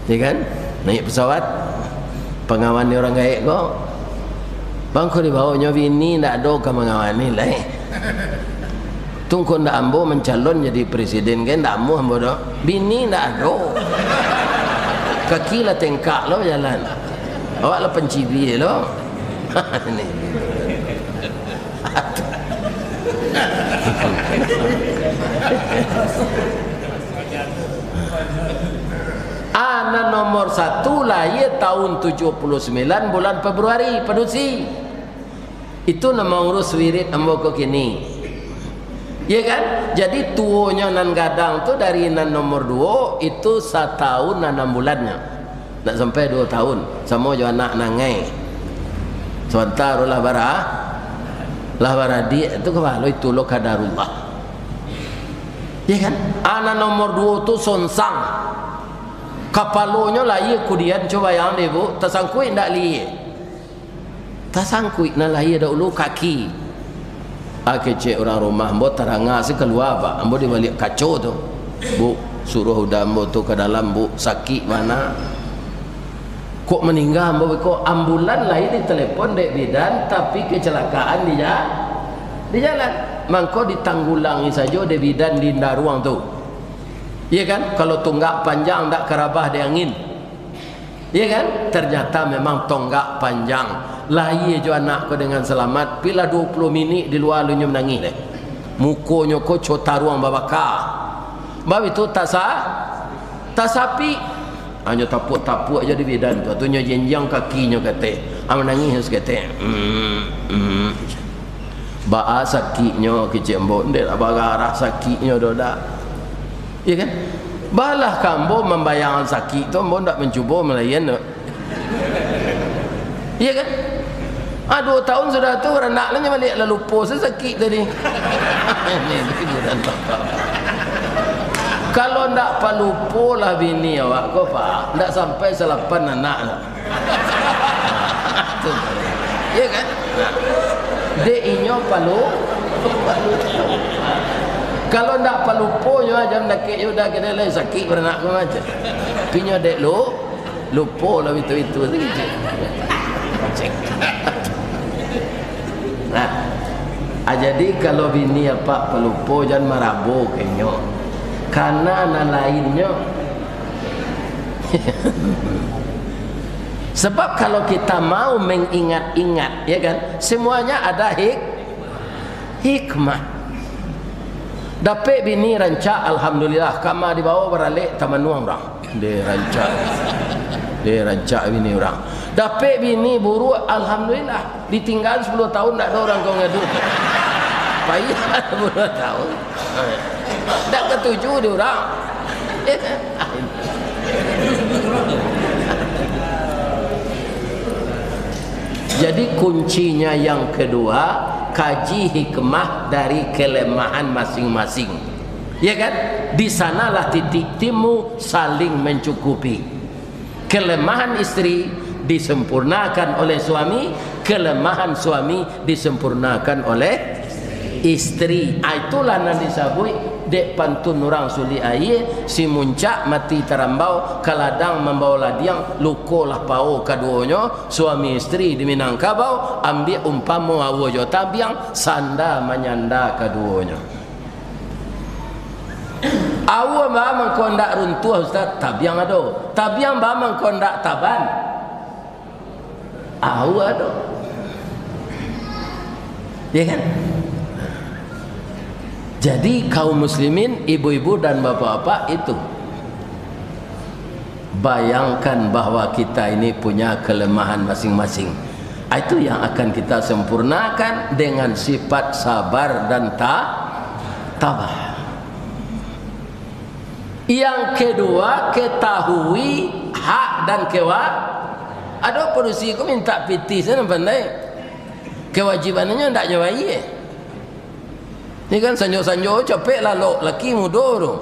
Ya kan? Naik pesawat pengawan orang gaek kok. Bang kau dibawa nyobi ini ndak ada ke mengawani lah. Tunggu ndak ambo mencalon jadi presiden kan ndak ambo ambo dah. Bini ndak ada. Kaki lah tengkak lo jalan. Awak lah pencibi lo. Ini. Anak nomor 1 lahir tahun 79 bulan Februari padusi. Itu nama urus wirid ambo kok kini. Ya kan? Jadi tuonya nan gadang tu dari nan nomor 2 itu 1 tahun 6 bulannya. Tak sampai 2 tahun. Sama jo anak nangai. Sebentar lah bara dia itu kebalo itu lo kadarullah. Ya kan? Anak nomor 2 tu sonsang. Kapalonya lahir kemudian coba yang deh bu, tersangkut ndak liye, tersangkut nak lahir dahulu kaki. Kecik orang rumah, ambo terangah si keluar pak, ambo dibalik kacau tu, bu suruh udah ambo tu ke dalam bu sakit mana, kok meninggal ambo kok ambulan lahir di telepon dek bidan tapi kecelakaan di jalan, mangko ditanggulangi saja dek bidan di ruang tu. Iya kan? Kalau tonggak panjang tak kerabah di angin. Iya kan? Ternyata memang tonggak panjang. Lahir jo anak ko dengan selamat. Bila 20 minit di luar lu menangis deh. Mukonya ko cota ruang babaka. Bab itu tak sapi. Hanya tapuk-tapuk aja di bidan tu. Atunya jenjang kakinya kata. Menangis kata. Ba sakitnya kecik mbok ndek bagarah sakitnya dodak. Ya kan? Balah kambo membayangkan sakit tu ambo ndak mencuba melayan. Ya kan? 2 tahun sudah tu anak lah balik lah lupa sakit tadi. Kalau ndak palupo lah bini awak kau pak, ndak sampai 8 anak lah. Ya kan? Dek inyo palu. Kalau ndak palupo nyo jam nakik yo dah kena lain sakit beranak kau macam. Pinyo dek lupo lah itu gitu. Nah, jadi kalau bini apa pelupo jangan marabu kenyo. Karena anak lainnya. Sebab kalau kita mau mengingat-ingat, ya kan, semuanya ada hikmah. Dapat bini rancak alhamdulillah, kama dibawa beralik taman nuang orang. Dia rancak bini orang. Dapat bini buruk alhamdulillah, ditinggal 10 tahun tak ada orang kau ngadu. Payah 10 tahun. Tak ketujuh dia orang. Jadi kuncinya yang kedua, kaji hikmah dari kelemahan masing-masing. Ya kan? Di sanalah titik temu saling mencukupi. Kelemahan istri disempurnakan oleh suami, kelemahan suami disempurnakan oleh istri. Itulah yang disebut dek pantun orang suli air, si muncak mati terambau, kaladang membawa ladiang, lukolah pau kaduanya, suami istri di Minangkabau, ambil umpamu awojo tabiang, sanda menyanda kaduanya. Awu ba mengkondak runtuh Ustaz, tabiang ado. Tabiang ba mengkondak taban. Awu ado. Ya kan? Jadi kaum muslimin, ibu-ibu dan bapak-bapak itu, bayangkan bahwa kita ini punya kelemahan masing-masing. Itu yang akan kita sempurnakan dengan sifat sabar dan tabah. Yang kedua, ketahui hak dan ada polisi ku minta piti sana pandai. Kewajibannya ndak nyawai. Ini kan sanjo-sanjo capek lalu laki muda tu.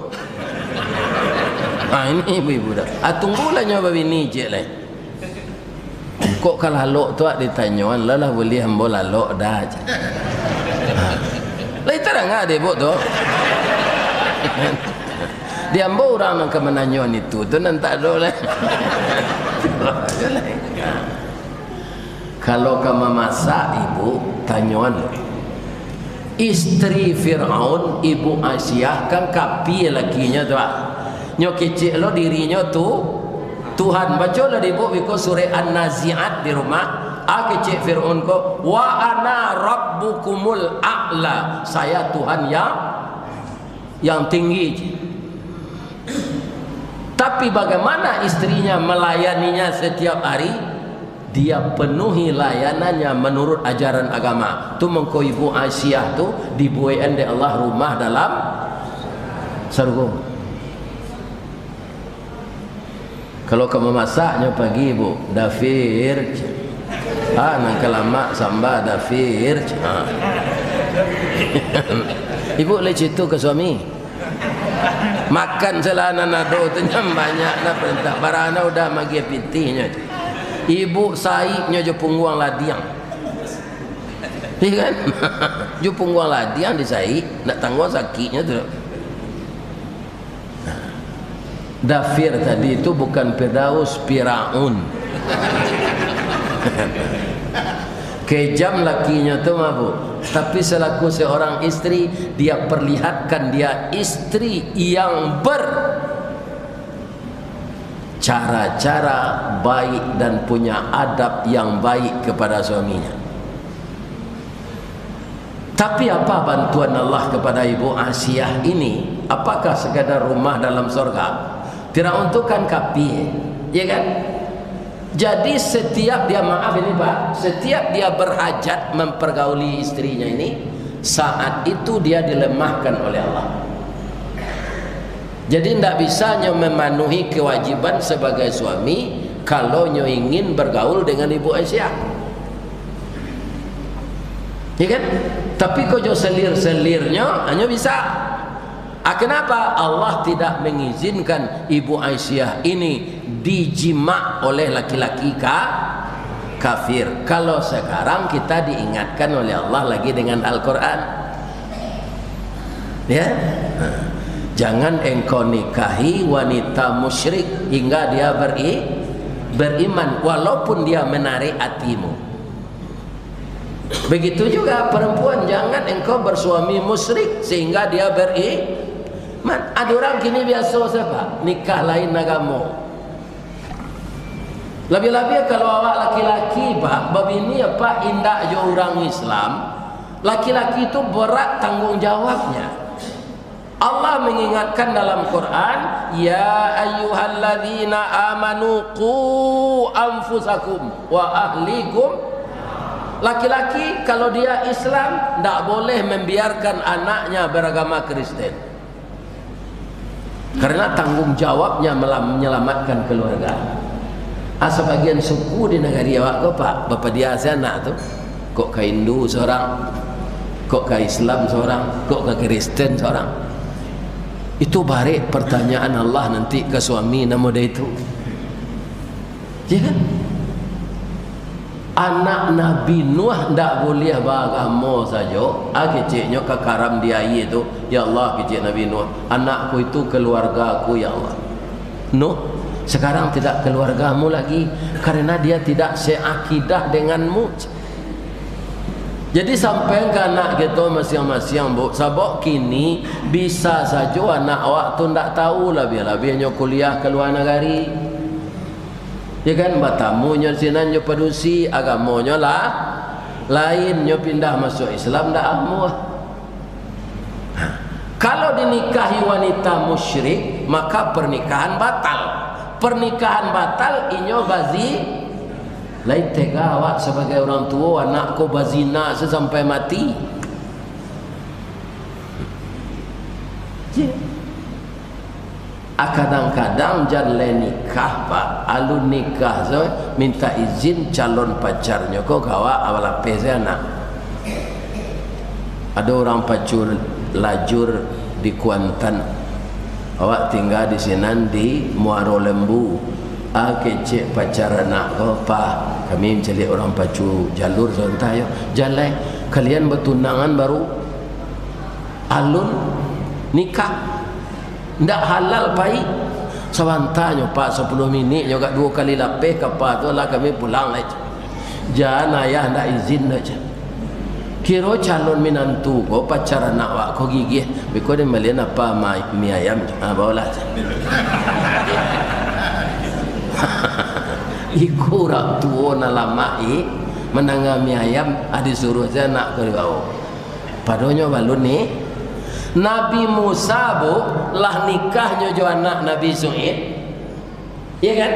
Ini ibu-ibu dah. Tunggulah nyoba bini je lah. Kok kalau lalu tu ditanyawan lah boleh hamba lalu dah je. Lah itu dah deh bu tu. Dia ambil orang yang kemenanyawan itu tu nanti ada lah. Kalau kamu masak ibu, tanyaan lo. Istri Fir'aun, ibu Asyah kan kapi lakinya tu. Nyo kecil lo dirinya tu Tuhan baca lah ibu biko surah An-Nazi'at di rumah. Kecil Fir'aun ko wa ana rabbukumul a'la. Saya Tuhan yang tinggi. Tapi bagaimana istrinya melayaninya setiap hari? Dia penuhi layanannya menurut ajaran agama. Tu mengko ibu Aisyah tu dibuaikan oleh Allah rumah dalam surga. Kalau kamu masaknya pagi ibu, dafir. Nang kelama samba dafir. Ibu leceh tu ke suami. Makan selana nado tu banyak na perintah barana udah magi pitihnya. Ibu saiknya je pungguang ladiang. Iya kan? Je pungguang ladiang di saik nak tanggung sakitnya tu. Dafir tadi itu bukan Firdaus, Firaun. Kejam lakinya tu mabuk. Tapi selaku seorang istri, dia perlihatkan dia istri yang cara-cara baik dan punya adab yang baik kepada suaminya. Tapi apa bantuan Allah kepada ibu Asyah ini? Apakah sekadar rumah dalam surga? Tidak untukkan kapi, ya kan? Jadi setiap dia setiap dia berhajat mempergauli istrinya ini, saat itu dia dilemahkan oleh Allah. Jadi tidak bisa memenuhi kewajiban sebagai suami kalau ingin bergaul dengan ibu Aisyah. Ya kan? Tapi kalau selir-selirnya hanya bisa. Kenapa Allah tidak mengizinkan ibu Aisyah ini dijima oleh laki-laki kafir? Kalau sekarang kita diingatkan oleh Allah lagi dengan Al-Quran, ya, jangan engkau nikahi wanita musyrik hingga dia beriman walaupun dia menarik hatimu. Begitu juga perempuan, jangan engkau bersuami musyrik sehingga dia beriman. Ada orang kini biasa siapa? Nikah lain agama. Lebih-lebih kalau awak laki-laki pak, babini apa indah je orang Islam, laki-laki itu berat tanggung jawabnya. Allah mengingatkan dalam Quran, ya ayyuhalladzina amanu qu anfusakum wa ahlikum. Laki-laki kalau dia Islam tidak boleh membiarkan anaknya beragama Kristen, karena tanggung jawabnya menyelamatkan keluarga. Sebagian suku di negara awak kau pak, bapa dia saya anak tu, kok ke Hindu seorang, kok ke Islam seorang, kok ke Kristen seorang. Itu balik pertanyaan Allah nanti ke suami nama dia itu. Ya kan? Anak Nabi Nuh ndak boleh beragama saja. Keciknya ke karam dia itu, ya Allah kecik Nabi Nuh, anakku itu keluarga aku ya Allah. Nuh sekarang tidak keluargamu lagi karena dia tidak seakidah denganmu. Jadi sampai ke anak kita masing-masing bu, sabok kini bisa saja anak awak tu ndak tahu lebih-lebihnya kuliah ke luar negeri. Ya kan, batamunya sinan nyo padusi, agamonya lah lain, nyo pindah masuk Islam ndak amu. Kalau dinikahi wanita musyrik maka pernikahan batal. Pernikahan batal inyo bazi lain tega awak sebagai orang tua anak kau bazina sampai mati. Kadang-kadang jangan nikah pak, alun nikah so minta izin calon pacarnya kau kawa awal pesa anak. Ada orang pacur lajur di Kuantan, awak tinggal di sini di Muaro Lembu. Kecik pacar anak kau pak, kami mencari orang pacu jalur sontai jalan kalian bertunangan baru alun nikah ndak halal pai sawantanya pak 10 minit juga 2 kali lapeh kapal tu lah kami pulang lah jangan ayah ndak izin aja kira calon minantu kau pacar anak wak kau gigih biko dia melihat apa mi ayam bawalah iku orang tua nalamai menangami ayam disuruh saya nak ke bawah padanya balun ni Nabi Musa bu lah nikahnya jo anak Nabi Su'id ya kan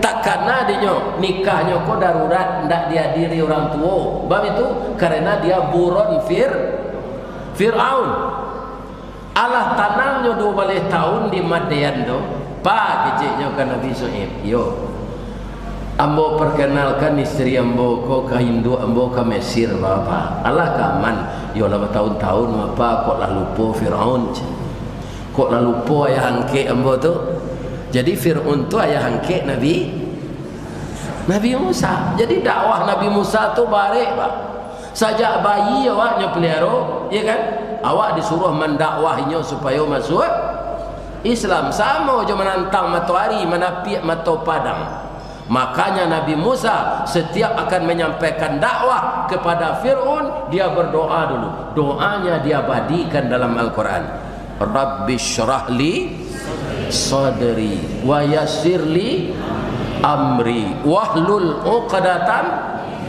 tak karena dia nikahnya kok darurat ndak dihadiri orang tua bab itu karena dia buron Fir'aun Allah tanamnya 12 tahun di Madian tu pak keciknya kan Nabi Su'id yo ambo perkenalkan istri ambo ko ke Hindu ambo ke Mesir bapa Allah kaman yo lah tahun-tahun apa kok lah lupa Firaun kok lah lupa ayah hangke ambo tu jadi Firaun tu ayah hangke Nabi Musa jadi dakwah Nabi Musa tu barik pak sajak bayi awaknya pelihara ya kan awak disuruh mendakwahinya supaya masuk Islam sama je menantang matahari menapi mata padang. Makanya Nabi Musa setiap akan menyampaikan dakwah kepada Fir'aun dia berdoa dulu. Doanya dia badikan dalam Al-Quran. Rabbi syrah li sadri wa yassir li amri wahlul uqdatan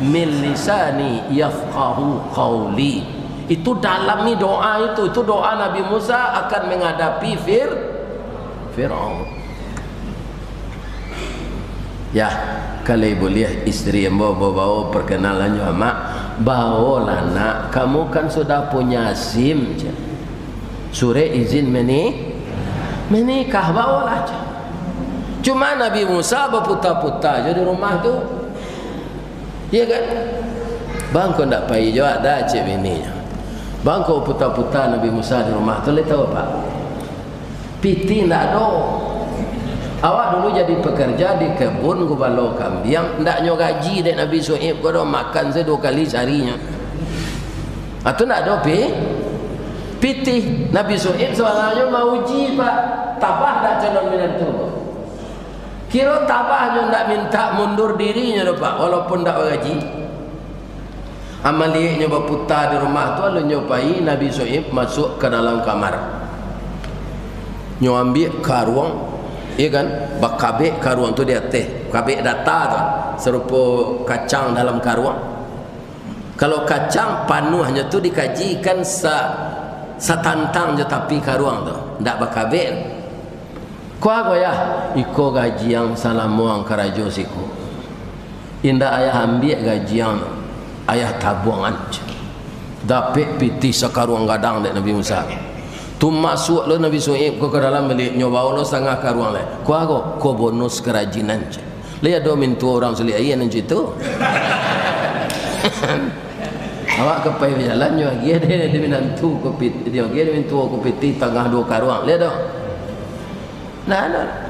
min lisani yafqahu qawli. Itu dalam ni doa itu doa Nabi Musa akan menghadapi Fir'aun. Ya, kalau ibu lihat istri yang bawa perkenalannya mak, bawalah nak, kamu kan sudah punya SIM, sure izin menikah bawalah. Cuma Nabi Musa berputar-putar je di rumah tu, ya kan? Bang kau tak payah juga ada cik bininya. Bang kau putar-putar Nabi Musa di rumah tu, lihat tahu apa? Piti tak ada. Awak dulu jadi pekerja di kebun gubalo kambing, ndaknya gaji dek Nabi Su'ib kau dah makan saya 2 kali seharinya. Atau ndak ada pitih Nabi Su'ib soalnya mau uji pak, tabah tak calon menantu. Kira tabahnya ndak minta mundur dirinya dah pak, walaupun ndak gaji. Amaliyahnya berputar di rumah tu lalu nyopai Nabi Su'ib masuk ke dalam kamar. Nyo ambil karuang iya kan, bakabek karuang tu dia teh, kabek data tu serupa kacang dalam karuang. Kalau kacang panuhnya tu dikajikan satantang je tapi karuang tu ndak bakabek. Kau ya, iko gaji yang salamuang karajo siku. Indah ayah ambil gaji yang ayah tabuangan. Dapat piti sekaruang gadang dek Nabi Musa. Tu masuk lo Nabi Su'ib ke dalam bilik nyoba lo setengah karuang le. Ko bonus kerajinan je. Lihat do mintu orang seli ayan yang situ. Awak kepai berjalan nyo dia dia minantu kopit dia mintu kopit tengah dua karuang. Lihat do. Nah.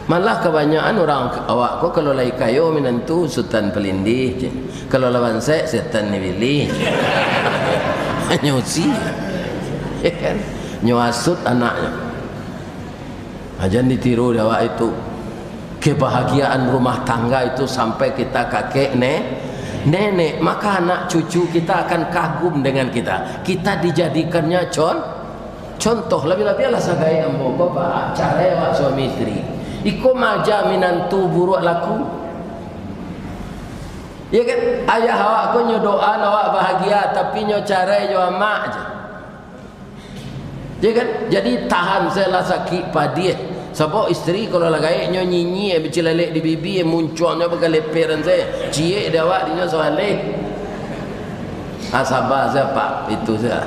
Malah kebanyakan orang awak ko kalau lai kayo minantu sultan pelindih je. Kalau lawan saya setan ni pilih. Nyusi. Ya kan? Nyuasut anaknya. Jangan ditiru awak itu. Kebahagiaan rumah tangga itu sampai kita kakek nenek, maka anak cucu kita akan kagum dengan kita. Kita dijadikannya contoh. Lebih-lebih lah sagai ambo bapak cara awak suami istri. Iko maja minantu buruk laku. Ya kan? Ayah awak ko nyodoan awak bahagia tapi nyo cara jo amak je. Ya kan? Jadi tahan saya lah sakit padih. Sebab isteri kalau lagai nyo nyinyi bercelalek di bibi munculnya berkeleperan saya. Cie dia awak dinyo soalek. Sabar saya pak itu saya.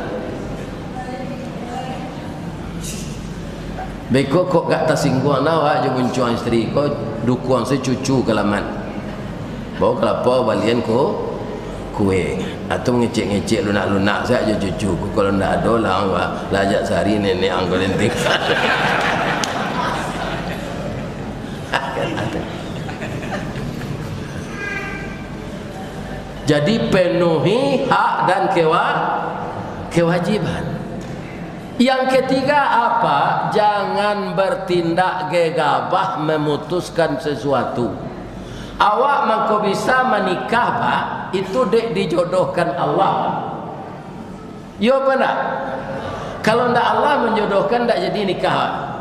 Beko kok gak tersinggung awak je muncul isteri ko dukung saya cucu kelaman. Bawa kelapa balian ko kue atau ngecek-ngecek lunak-lunak saya je cucu ko kalau ndak ada lah awak lajak sehari nenek anggo lentik. Jadi penuhi hak dan kewajiban. Yang ketiga apa? Jangan bertindak gegabah memutuskan sesuatu. Awak mangko bisa menikah pak, itu dek dijodohkan Allah. Yo benar. Kalau ndak Allah menjodohkan ndak jadi nikah.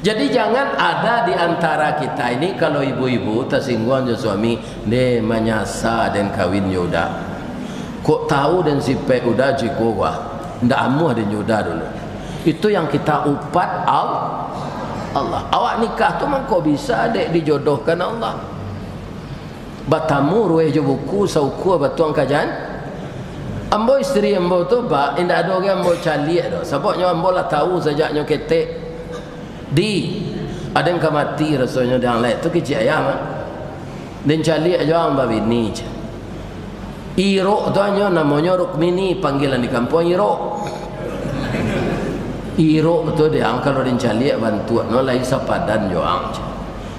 Jadi jangan ada di antara kita ini kalau ibu-ibu tersinggung je suami ne menyasa dan kawin yoda. Kok tahu dan sipe udah jiko wah. Ndak amuh dan yoda dulu. Itu yang kita upat Allah. Awak nikah tu mangko bisa dek dijodohkan Allah. Batamu rueh je buku sauku batuang kajan. Ambo isteri ambo tu ba indak ada orang ambo caliak dah. Sebabnya ambo lah tahu sajaknya ketek. Ada yang mati rasanya yang lain tu kecil ayam dan cari aja orang babi ni Iro tu hanya namanya Rukmini panggilan di kampung Iro tu dia kalau dia cari bantuan no lain sepadan joang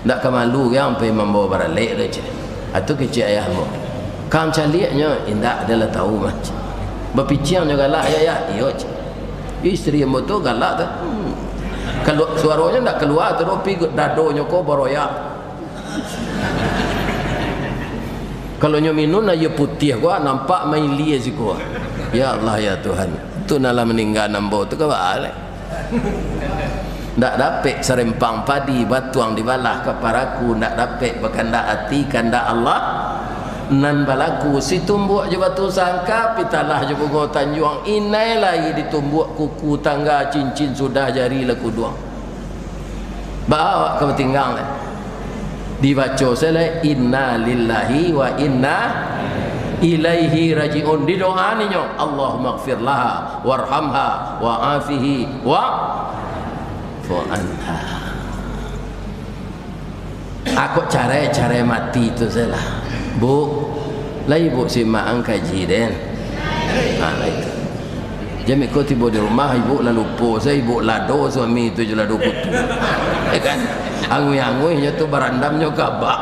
tak kemalu yang sampai membawa baralek tu itu kecil ayam kam cari nya indak adalah tahu macam berpicang juga lah ya iyo isteri yang tu galak tu kalau suaranya tak keluar terus pergi dadonya kau beroyak. Kalau nyo minum ayo putih gua nampak main lia si gua. Ya Allah ya Tuhan. Tu nala meninggal nambo tu ke balik. Ndak dapat serempang padi batuang dibalah keparaku, ndak dapat berkandak hati kandak Allah. Nan balaku si tumbuk je batu sangka pitalah je bunga tanjuang inai lagi ditumbuk kuku tangga cincin sudah jari laku dua bawa ke tinggal dibaca saya inna lillahi wa inna ilaihi rajiun di doa ni nyo Allahumma ighfir laha warhamha wa afihi wa anha. Aku cara mati itu salah. Bu, lah ibu si maang kaji den. Itu. Jami kau tiba di rumah ibu lalu lupa saya ibu lado suami itu je lado kutu. Kan? Angui-anguinya tu berandamnya gabak.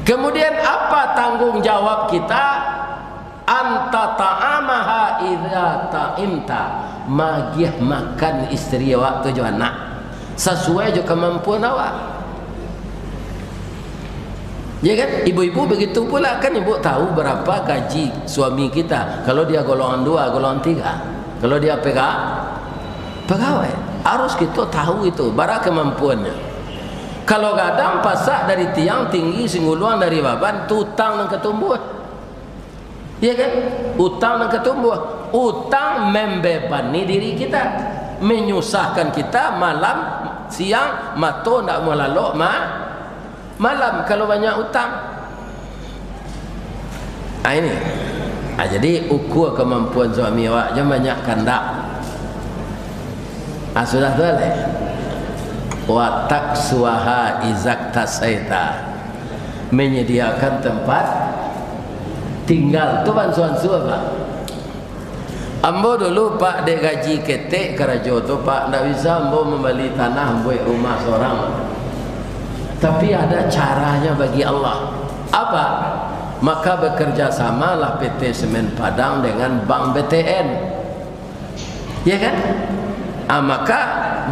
Kemudian apa tanggung jawab kita? Anta ta'amaha idza ta'imta. Magih makan istri awak tu jo anak. Sesuai je kemampuan awak. Ya kan? Ibu-ibu begitu pula kan ibu tahu berapa gaji suami kita. Kalau dia golongan 2, golongan 3. Kalau dia pegawai, harus kita tahu itu bara kemampuannya. Kalau kadang pasak dari tiang tinggi singuluan dari baban utang dan ketumbuh. Ya kan? Utang dan ketumbuh. Utang membebani diri kita, menyusahkan kita malam siang mato ndak mau lalu malam kalau banyak utang. Ini jadi ukur kemampuan suami awak jangan banyak kandak. Sudah tu lah. Wa taksuha izak tasaita, menyediakan tempat tinggal tu bansuan apa? Ambo dulu pak dek gaji ketek kerajo tu pak ndak bisa ambo membeli tanah buat rumah seorang. Tapi ada caranya bagi Allah. Apa? Maka bekerja samalah PT Semen Padang dengan Bank BTN. Ya kan? Maka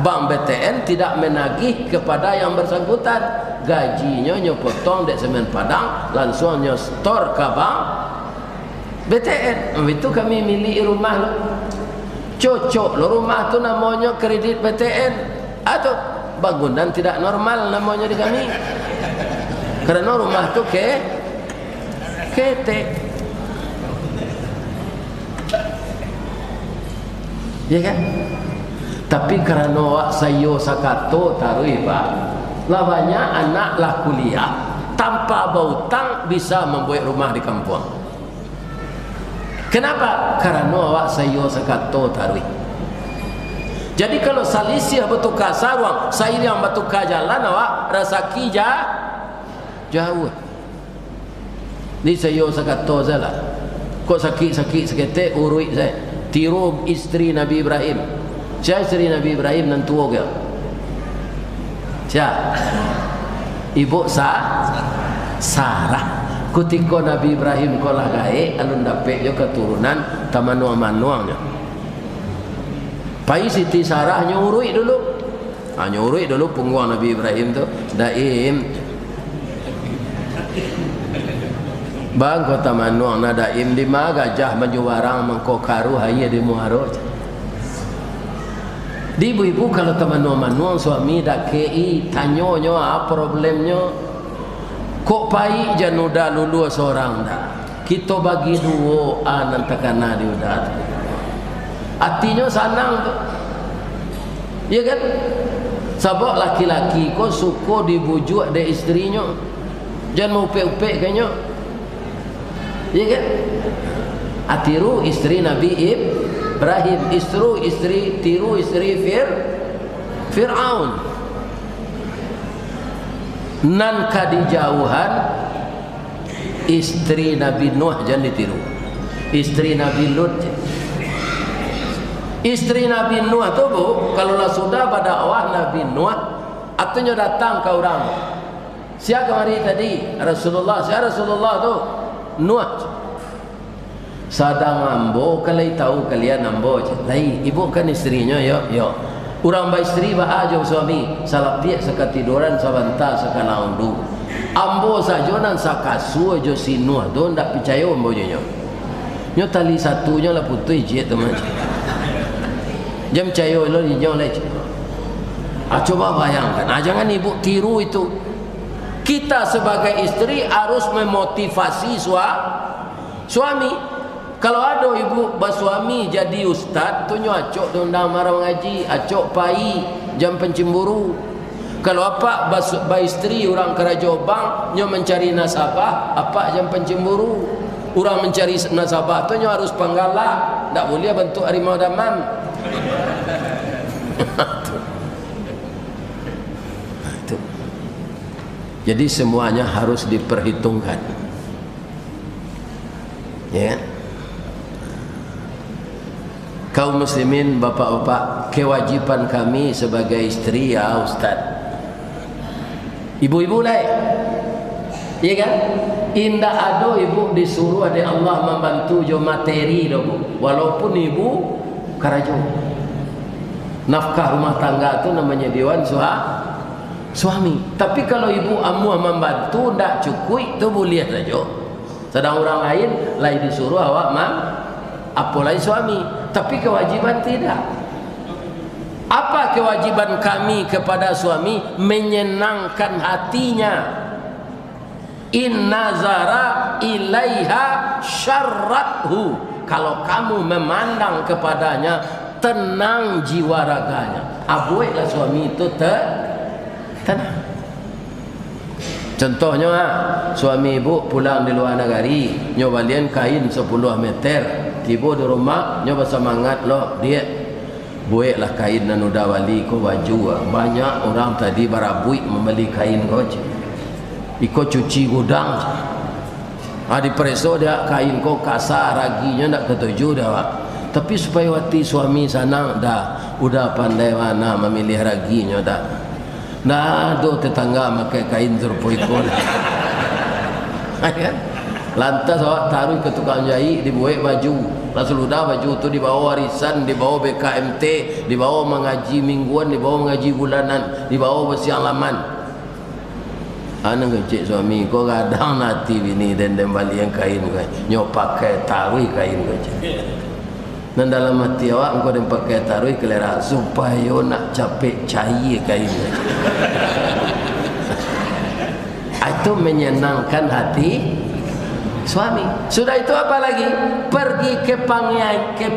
Bank BTN tidak menagih kepada yang bersangkutan. Gajinya nyo potong dek Semen Padang, langsung nyo store ke Bank BTN. Itu kami milik rumah lo. Cocok lo rumah tu namanya kredit BTN. Atau bangunan tidak normal namanya di kami. Karena rumah tu ketek. Ya kan? Tapi karena wak sayo sakato tarui pak, lawanya anak lah kuliah tanpa bautang bisa membuat rumah di kampung. Kenapa? Karena wak sayo sakato tarui. Jadi kalau salisia betukar sarwang, saya yang betukar jalan awak rasaki jauh. Ni sayo sakato salah. Kok sakit seketek urui saya. Tiru istri Nabi Ibrahim. Siapa istri Nabi Ibrahim dan tua ke? Siapa? Ibu Sarah. Ketika Nabi Ibrahim kolah gae, alun dapat jo keturunan tamanuang-manuangnya. Pai Siti Sarah nyurui dulu. Nyurui dulu pungguang Nabi Ibrahim tu. Daim. Bang kota manuang na daim di ma gajah menjuwarang mengkokaru haya di muharoj. Di ibu-ibu kalau teman-teman suami dak kei tanyonyo apa problemnya, kok pai januda lulu seorang dah kita bagi dua nanti kena diudat artinya sanang tu ya kan. Sabak laki-laki kok suko dibujuk de istrinya, jangan mau upek-upek kayaknya ya kan. Atiru istri Nabi Ibrahim, tiru istri Fir'aun. Nan kadijauhan istri Nabi Nuh jangan ditiru. Istri Nabi Lut. Istri Nabi Nuh tu bu, kalau lah sudah pada awal Nabi Nuh, artinya datang ke orang. Siapa kemari tadi? Rasulullah. Siapa Rasulullah tu? Nuh. Sadang ambo kalai tahu kalian ambo je. Lai ibu kan istrinya yo. Urang ba istri ba ajo suami salapia sakatiduran sabanta sakalaundu. Ambo sajo nan sakasu jo sinu do ndak percaya ambo nyo. Nyo tali satunya lah putih je teman. Jam cayo lo nyo le. Coba bayangkan. Jangan ibu tiru itu. Kita sebagai istri harus memotivasi suami. Kalau ada ibu basuami jadi ustaz, tu nyo acok undang marah ngaji, acok pai jam pencemburu. Kalau apa ba istri orang keraja bang nyo mencari nasabah, apa jam pencemburu. Orang mencari nasabah tu nyo harus panggalak, ndak boleh bentuk harimau damam. Jadi semuanya harus diperhitungkan. Ya. Kaum muslimin, bapak-bapak, kewajiban kami sebagai istri ya Ustaz. Ibu-ibu lah. Iya kan? Indah ada ibu disuruh ada Allah membantu jo materi do bu. Walaupun ibu karajo. Nafkah rumah tangga tu namanya dewan suami. Tapi kalau ibu amu membantu ndak cukup tu boleh saja. Sedang orang lain disuruh awak apalagi suami, tapi kewajiban tidak. Apa kewajiban kami kepada suami? Menyenangkan hatinya. In nazara ilaiha syarrathu. Kalau kamu memandang kepadanya, tenang jiwa raganya. Abuiklah suami itu tenang. Contohnya suami ibu pulang di luar negeri, nyobalian kain 10 meter, tiba di rumah nyoba semangat loh dia buatlah kain dan udah wali ko baju. Banyak orang tadi barabui membeli kain ko je. Iko cuci gudang je. Di preso dia kain ko kasar raginya nak ketuju dah Pak. Tapi supaya wati suami sana dah udah pandai mana memilih raginya dah. Nah, do tetangga pakai kain zurpoi ko. Kan? Lantas awak taruh ke tukang jahit dibuat baju. Lalu sudah baju tu dibawa warisan, dibawa BKMT, dibawa mengaji mingguan, dibawa mengaji bulanan, dibawa bersiang laman. Anak kecil suami kau kadang nanti bini dan balik yang kain kau nyok pakai taruh kain kau. Dan dalam hati awak kau dan pakai taruh kelera supaya nak capek cair kain kau. Itu menyenangkan hati suami. Sudah itu apa lagi? Pergi ke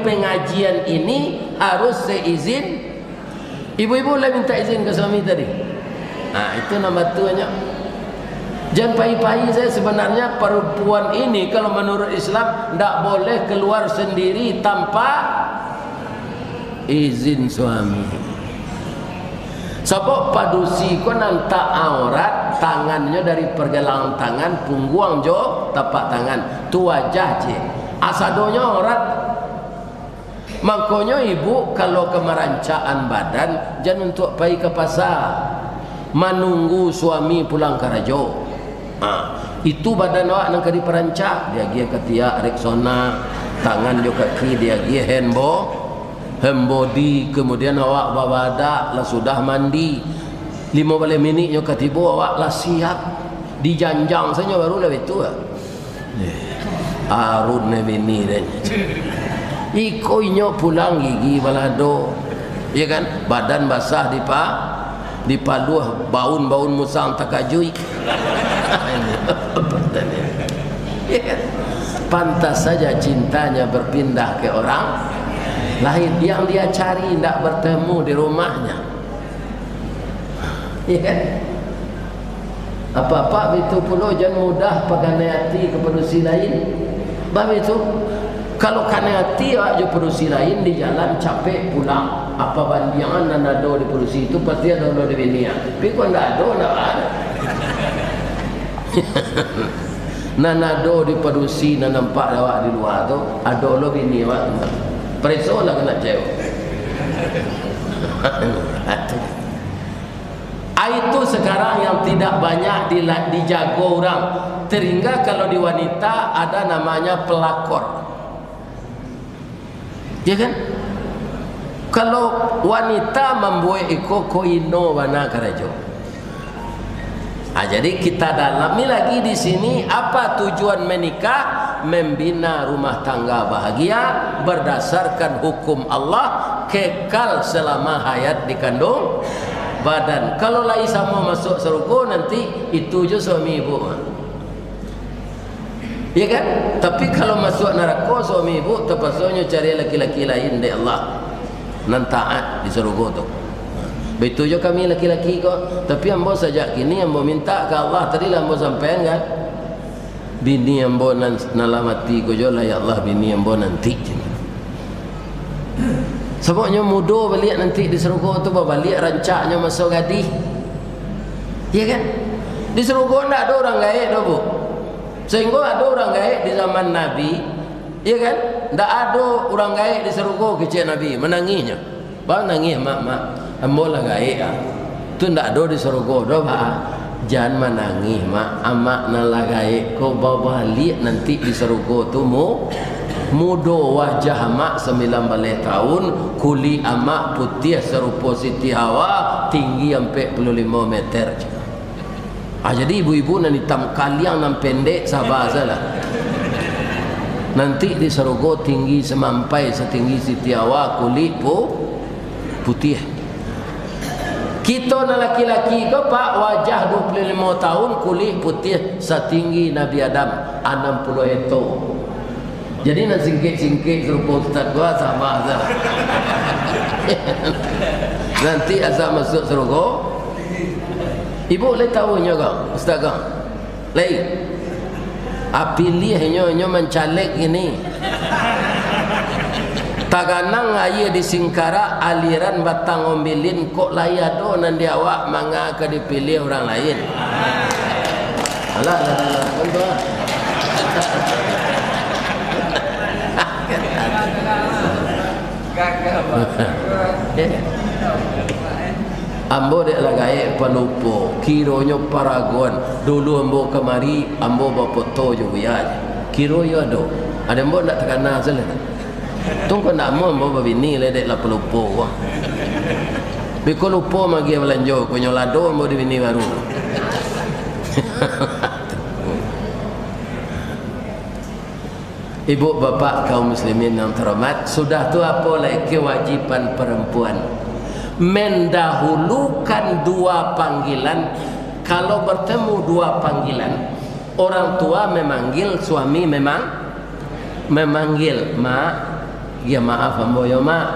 pengajian ini harus seizin. Ibu-ibu boleh minta izin ke suami tadi. Nah, itu nama tuanya. Jangan pahit-pahit saya sebenarnya perempuan ini kalau menurut Islam tidak boleh keluar sendiri tanpa izin suami. Sebab padusi ko nanti aurat tangannya dari pergelangan tangan punggung jo tapak tangan tu wajah je asadonya aurat. Makanya ibu kalau kemerancaan badan jangan untuk pergi ke pasar menunggu suami pulang ke rajo. Itu badan awak nak diperancak dia gia ketiak Rexona tangan jo kaki dia gia handbody, kemudian awak bawadak lah sudah mandi 15 minit nyo ketibu awak lah siap dijanjang saja baru lah itu arun ne bini dan iko nyo pulang gigi balado ya kan badan basah dipaluh baun musang takajui ya kan pantas saja cintanya berpindah ke orang lain yang dia cari tidak bertemu di rumahnya. Ya kan? Apa-apa itu pula jangan mudah pakai hati kepada si lain. Sebab itu kalau kena hati awak je perusi lain di jalan capek pulang. Apa bandian dan ada di perusi itu pasti ada di dunia. Tapi kalau tidak ada. Nanado di perusi dan nampak awak di luar tu ada lo bini awak. Preso lah kena cewek. Itu sekarang yang tidak banyak dijaga orang. Sehingga kalau di wanita ada namanya pelakor. Ya kan? Kalau wanita membuat iko koino wana karajo. Jadi kita dalami lagi di sini apa tujuan menikah? Membina rumah tangga bahagia berdasarkan hukum Allah, kekal selama hayat dikandung badan. Kalau lai sama masuk surga nanti itu je suami ibu. Ya kan? Tapi kalau masuk neraka suami ibu terpaksanya cari laki-laki lain dari Allah. Nan taat di surga tu. Betul je kami laki-laki kok. Tapi ambo saja kini ambo minta ke Allah tadi lah ambo sampean kan. Bini ambo nalamati ko jo lah ya Allah bini ambo nanti. Sebabnya muda balik nanti di surga tu balik rancaknya masuk gadis. Ya kan? Di surga ndak ada orang gaib dah bu. Sehingga ada orang gaib di zaman Nabi. Ya kan? Ndak ada orang gaib di surga kecil Nabi menangisnya. Bang nangis mak. Ambo lah gaib ah. Tu ndak ada di surga dah pak. Jangan menangis mak. Amak nalah gaib kau bawa balik nanti di surga tu muda wajah mak 19 tahun, kulit amak putih serupa Siti Hawa, tinggi sampai 45 meter. Jadi ibu-ibu nan hitam kaliang nan pendek sabar salah. Nanti di surga tinggi semampai setinggi Siti Hawa, kulit putih. Kita na laki-laki ke pak wajah 25 tahun, kulit putih setinggi Nabi Adam 60 hektar. Jadi nak singkit-singkit serupa ustaz gua sama azab. Nanti azab masuk surga. Ibu boleh tahu nya kau, ustaz kau. Lai. Pilih nyo mencalek ini. Taganang aye di Singkara aliran batang ombilin kok layado nan dia awak manga ke dipilih orang lain. Alah tuan. Ambo dek lagai pelupo kironyo paragon dulu ambo kemari ambo bapoto juga ya kiro yo ada ambo nak terkena salah tunggu nak mau ambo babini ledek lah pelupo biko lupo magi belanjo konyo lado ambo di bini baru. Ibu bapak kaum muslimin yang terhormat, sudah tu apa lagi kewajiban perempuan? Mendahulukan dua panggilan. Kalau bertemu dua panggilan, orang tua memanggil, suami memanggil, mak, ya maaf ambo ya mak,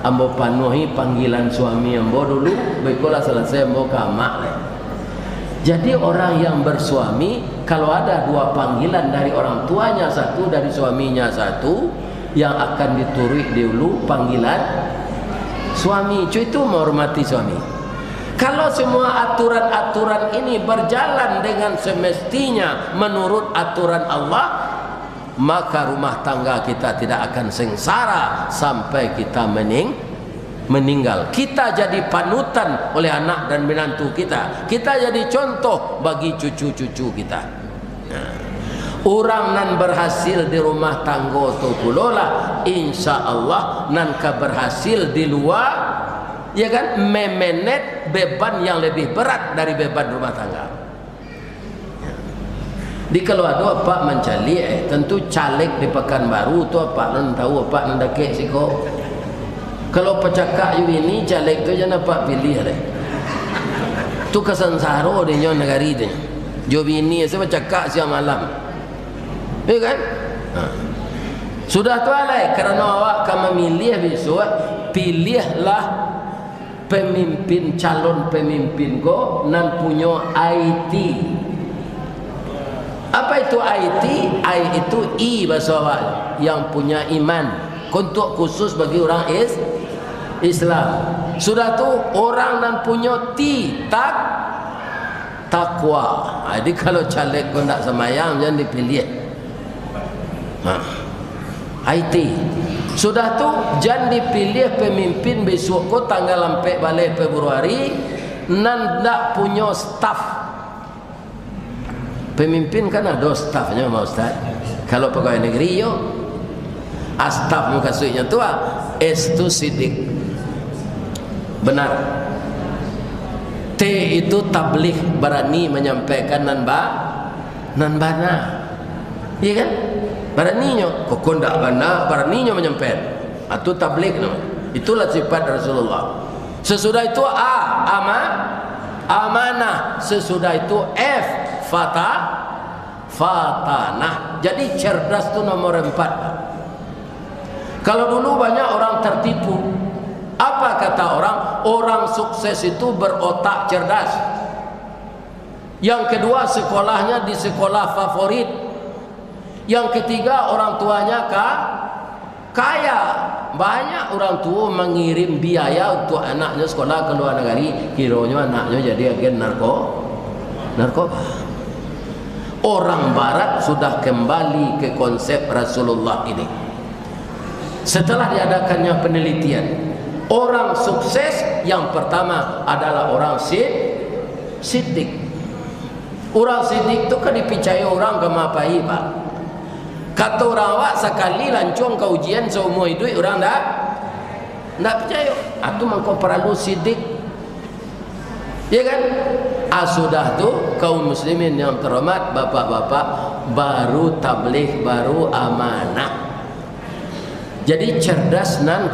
ambo panuhi panggilan suami ambo dulu, baiklah selesai ambo ke mak. Jadi orang yang bersuami, kalau ada dua panggilan dari orang tuanya satu, dari suaminya satu, yang akan dituruti dulu panggilan suami. Cuy itu menghormati suami. Kalau semua aturan-aturan ini berjalan dengan semestinya menurut aturan Allah, maka rumah tangga kita tidak akan sengsara sampai kita meninggal. Kita jadi panutan oleh anak dan menantu kita. Kita jadi contoh bagi cucu-cucu kita. Orang nan berhasil di rumah tangga tu pulola, insya Allah nan berhasil di luar, ya kan, memenet beban yang lebih berat dari beban rumah tangga. Di kalau ada apa mencali, tentu caleg di Pekanbaru tu apa nan tahu apa nan dekek siko. Kalau pecakak ini caleg tu jangan apa pilih deh. Tu kesansaro dia nyon negari dia. Jo bini saya pecakak siang malam. Ya kan? Sudah tu alai kerana awak akan memilih besok, pilihlah pemimpin, calon pemimpin ko nan punya IT. Apa itu IT? I itu I bahasa awak yang punya iman. Untuk khusus bagi orang Islam. Sudah tu orang dan punya takwa. Jadi kalau caleg kau nak semayang jangan dipilih. IT. Sudah tu jangan dipilih pemimpin besok kau tanggal 4 balik Februari nan tak punya staff. Pemimpin kan ada staffnya mau Ustaz. Kalau pegawai negeri yo astaf mukasuknya tua estu sidik benar. T itu tabligh, berani menyampaikan nan bana, iya kan, beraninya kok ndak bana, beraninya menyampaikan atau tabligh no. Itulah sifat Rasulullah. Sesudah itu amanah, sesudah itu fatanah. Jadi cerdas itu nomor 4. Kalau dulu banyak orang tertipu. Apa kata orang? Orang sukses itu berotak cerdas. Yang kedua, sekolahnya di sekolah favorit. Yang ketiga, orang tuanya kaya. Banyak orang tua mengirim biaya untuk anaknya sekolah ke luar negeri. Kiranya anaknya jadi agen narkoba. Orang barat sudah kembali ke konsep Rasulullah ini. Setelah diadakannya penelitian, orang sukses yang pertama adalah orang siddiq. Orang siddiq itu kan dipercaya orang kemapai pak. Kata orang awak sekali lancung ke ujian seumur hidup orang tak percaya. Itu mengkau perlu siddiq, ya kan? Sudah tu kaum muslimin yang terhormat, bapak-bapak, baru tabligh, baru amanah. Jadi cerdas nan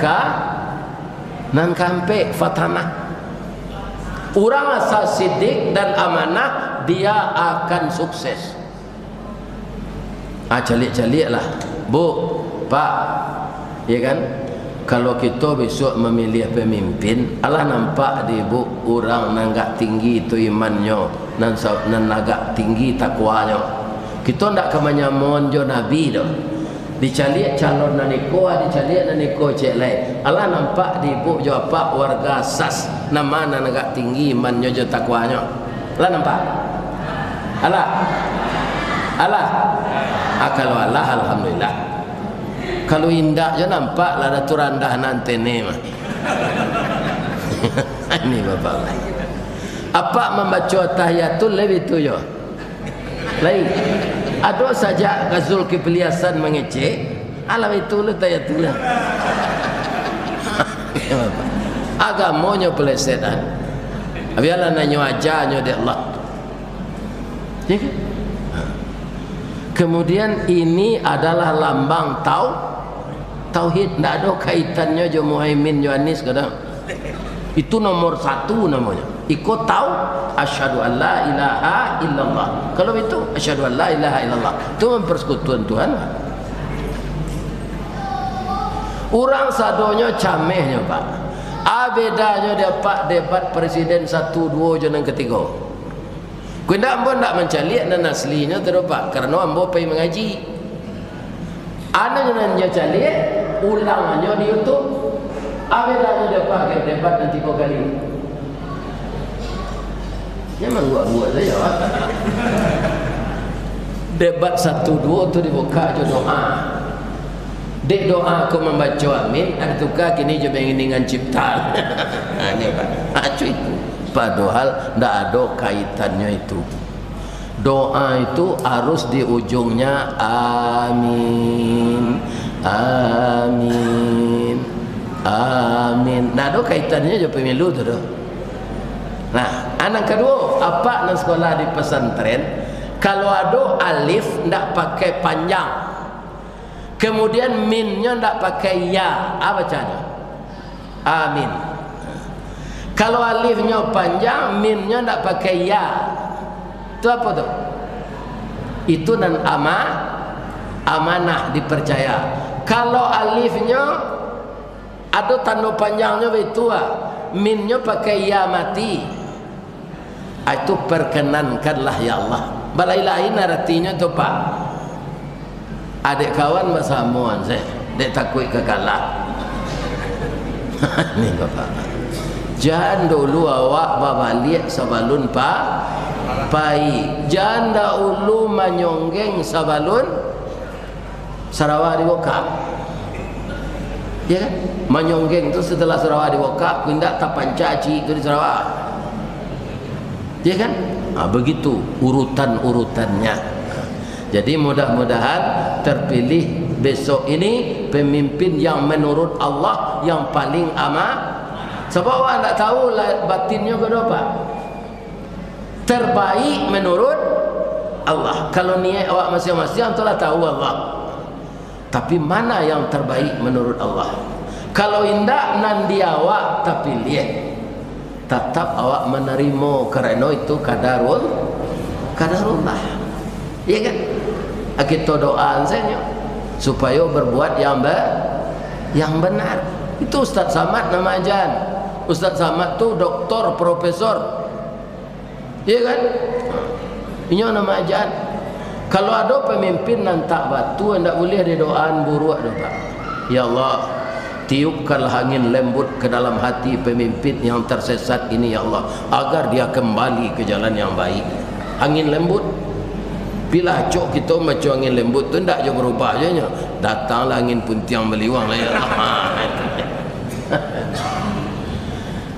kampe fatanah. Orang asal siddiq dan amanah, dia akan sukses. Calik-calik lah bu, pak, ya kan? Kalau kita besok memilih pemimpin, Allah nampak di bu orang nanggak tinggi itu imannya, nan agak tinggi takwanya. Kita ndak kemanyamun jo Nabi dah. dicaliak calon naniko, dicaliak naniko cek lai. Allah nampak di ibu jo apa warga sas nama negak tinggi man jo takwanya. Allah nampak. Allah. Kalau Allah alhamdulillah. Kalau indah je nampak lah ada turandah nanti ni mah. Ini bapak. Apa membaca tahiyatul lebih tu yo. Lain. Ada saja Gazul Kipeliasan mengecek. Alam itu lu tahiyatul. Agamanya pelesetan. Biarlah nanyo aja nyo de Allah. Ya kan? Kemudian ini adalah lambang tauhid, tidak ada kaitannya jo Muhaimin jo Anies kadang. Itu nomor 1 namanya. Ikut tahu asyhadu an la ilaha illallah. Kalau itu asyhadu an la ilaha illallah, itu mempersekutukan Tuhan. Orang sadonya camehnya Pak. Bedanya dapat debat presiden 1, 2 je nang ketiga. Kena ambo nak mencaliak dan aslinya terdapat karena ambo pergi mengaji. Ada yang caliak ulangannya di YouTube. Bedanya dapat debat nanti 3 kali. Memang buat saja. Debat 1, 2 tu dibuka je doa. Dek doa aku membaca amin, ada tukar kini je dengan cipta. Ini Pak. Acu itu. Padahal tidak ada kaitannya itu. Doa itu harus di ujungnya amin, amin, amin. Tidak ada kaitannya je pemilu tu. Nah, anak kedua, apa nang sekolah di pesantren, kalau ada alif tidak pakai panjang, kemudian minnya tidak pakai ya, apa bacanya? Amin. Kalau alifnya panjang, minnya tidak pakai ya, itu apa tuh? Itu dan amanah dipercaya. Kalau alifnya ada tanda panjangnya itu, minnya pakai ya mati. Itu perkenankanlah ya Allah. Balai lain artinya tu Pak. Adik kawan bersamaan saya, dek takut kekalah. Ini Bapak. Jangan dulu awak babalik sabalun pai. Jangan dahulu menyonggeng sabalun Sarawak dibokap. Ya kan? Menyonggeng itu setelah Sarawak dibokap, pindah tapancaci itu di Sarawak. Ya kan? Begitu urutan-urutannya. Jadi mudah-mudahan terpilih besok ini pemimpin yang menurut Allah yang paling aman. Sebab awak tak tahu batinnya ke apa. Terbaik menurut Allah. Kalau niat awak masing-masing telah tahu Allah. Tapi mana yang terbaik menurut Allah? Kalau indah nandi awak tapi lihat, tetap awak menerima kerana itu kadarullah. Ya kan? Kita doa saja supaya berbuat yang benar. Itu Ustaz Samad nama ajan. Ustaz Samad tu doktor, profesor. Ya kan? Ini nama ajan. Kalau ada pemimpin nantak batu, tidak boleh ada doaan buruk Pak. Ya Allah, tiupkanlah angin lembut ke dalam hati pemimpin yang tersesat ini ya Allah, agar dia kembali ke jalan yang baik. Angin lembut. Bila cok kita macam angin lembut tu tidak je berubah je nya. Datanglah angin puntiang meliwang lah ya.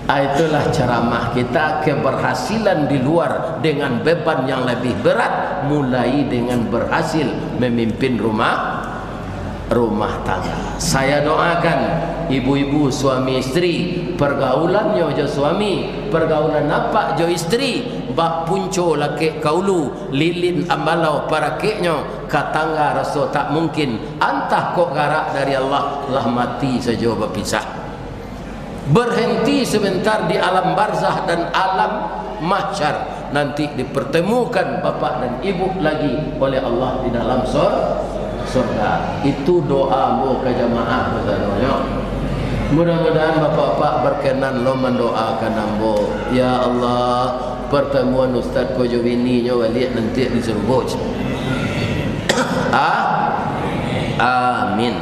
Itulah ceramah kita, keberhasilan di luar dengan beban yang lebih berat, mulai dengan berhasil memimpin rumah tangga. Saya doakan ibu-ibu suami istri, pergaulannya jo suami, pergaulan apa jo istri, bak punco laki kaulu, lilin ambalau para keknya, katangga rasa tak mungkin, antah kok garak dari Allah, lah mati saja berpisah. Berhenti sebentar di alam barzah dan alam mahsyar, nanti dipertemukan bapak dan ibu lagi oleh Allah di dalam surga. Itu doamu ke jamaah berdoa. Mudah-mudahan bapak-bapak berkenan lo mendoakan ambo. Ya Allah, pertemuan Ustaz Kojo ini nyo lihat nanti di surga. Amin.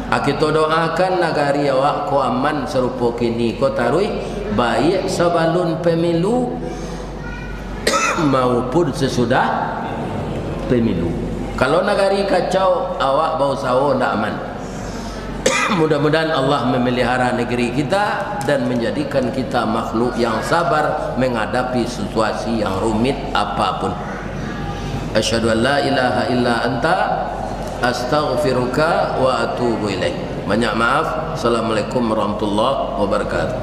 Kita doakan negari awak ko aman serupa kini ko tarui baik sebelum pemilu maupun sesudah pemilu. Kalau negari kacau awak bau sawo ndak aman. Mudah-mudahan Allah memelihara negeri kita dan menjadikan kita makhluk yang sabar menghadapi situasi yang rumit apapun. Asyhadu an la ilaha illa anta astaghfiruka wa atubu ilaik. Banyak maaf. Assalamualaikum warahmatullahi wabarakatuh.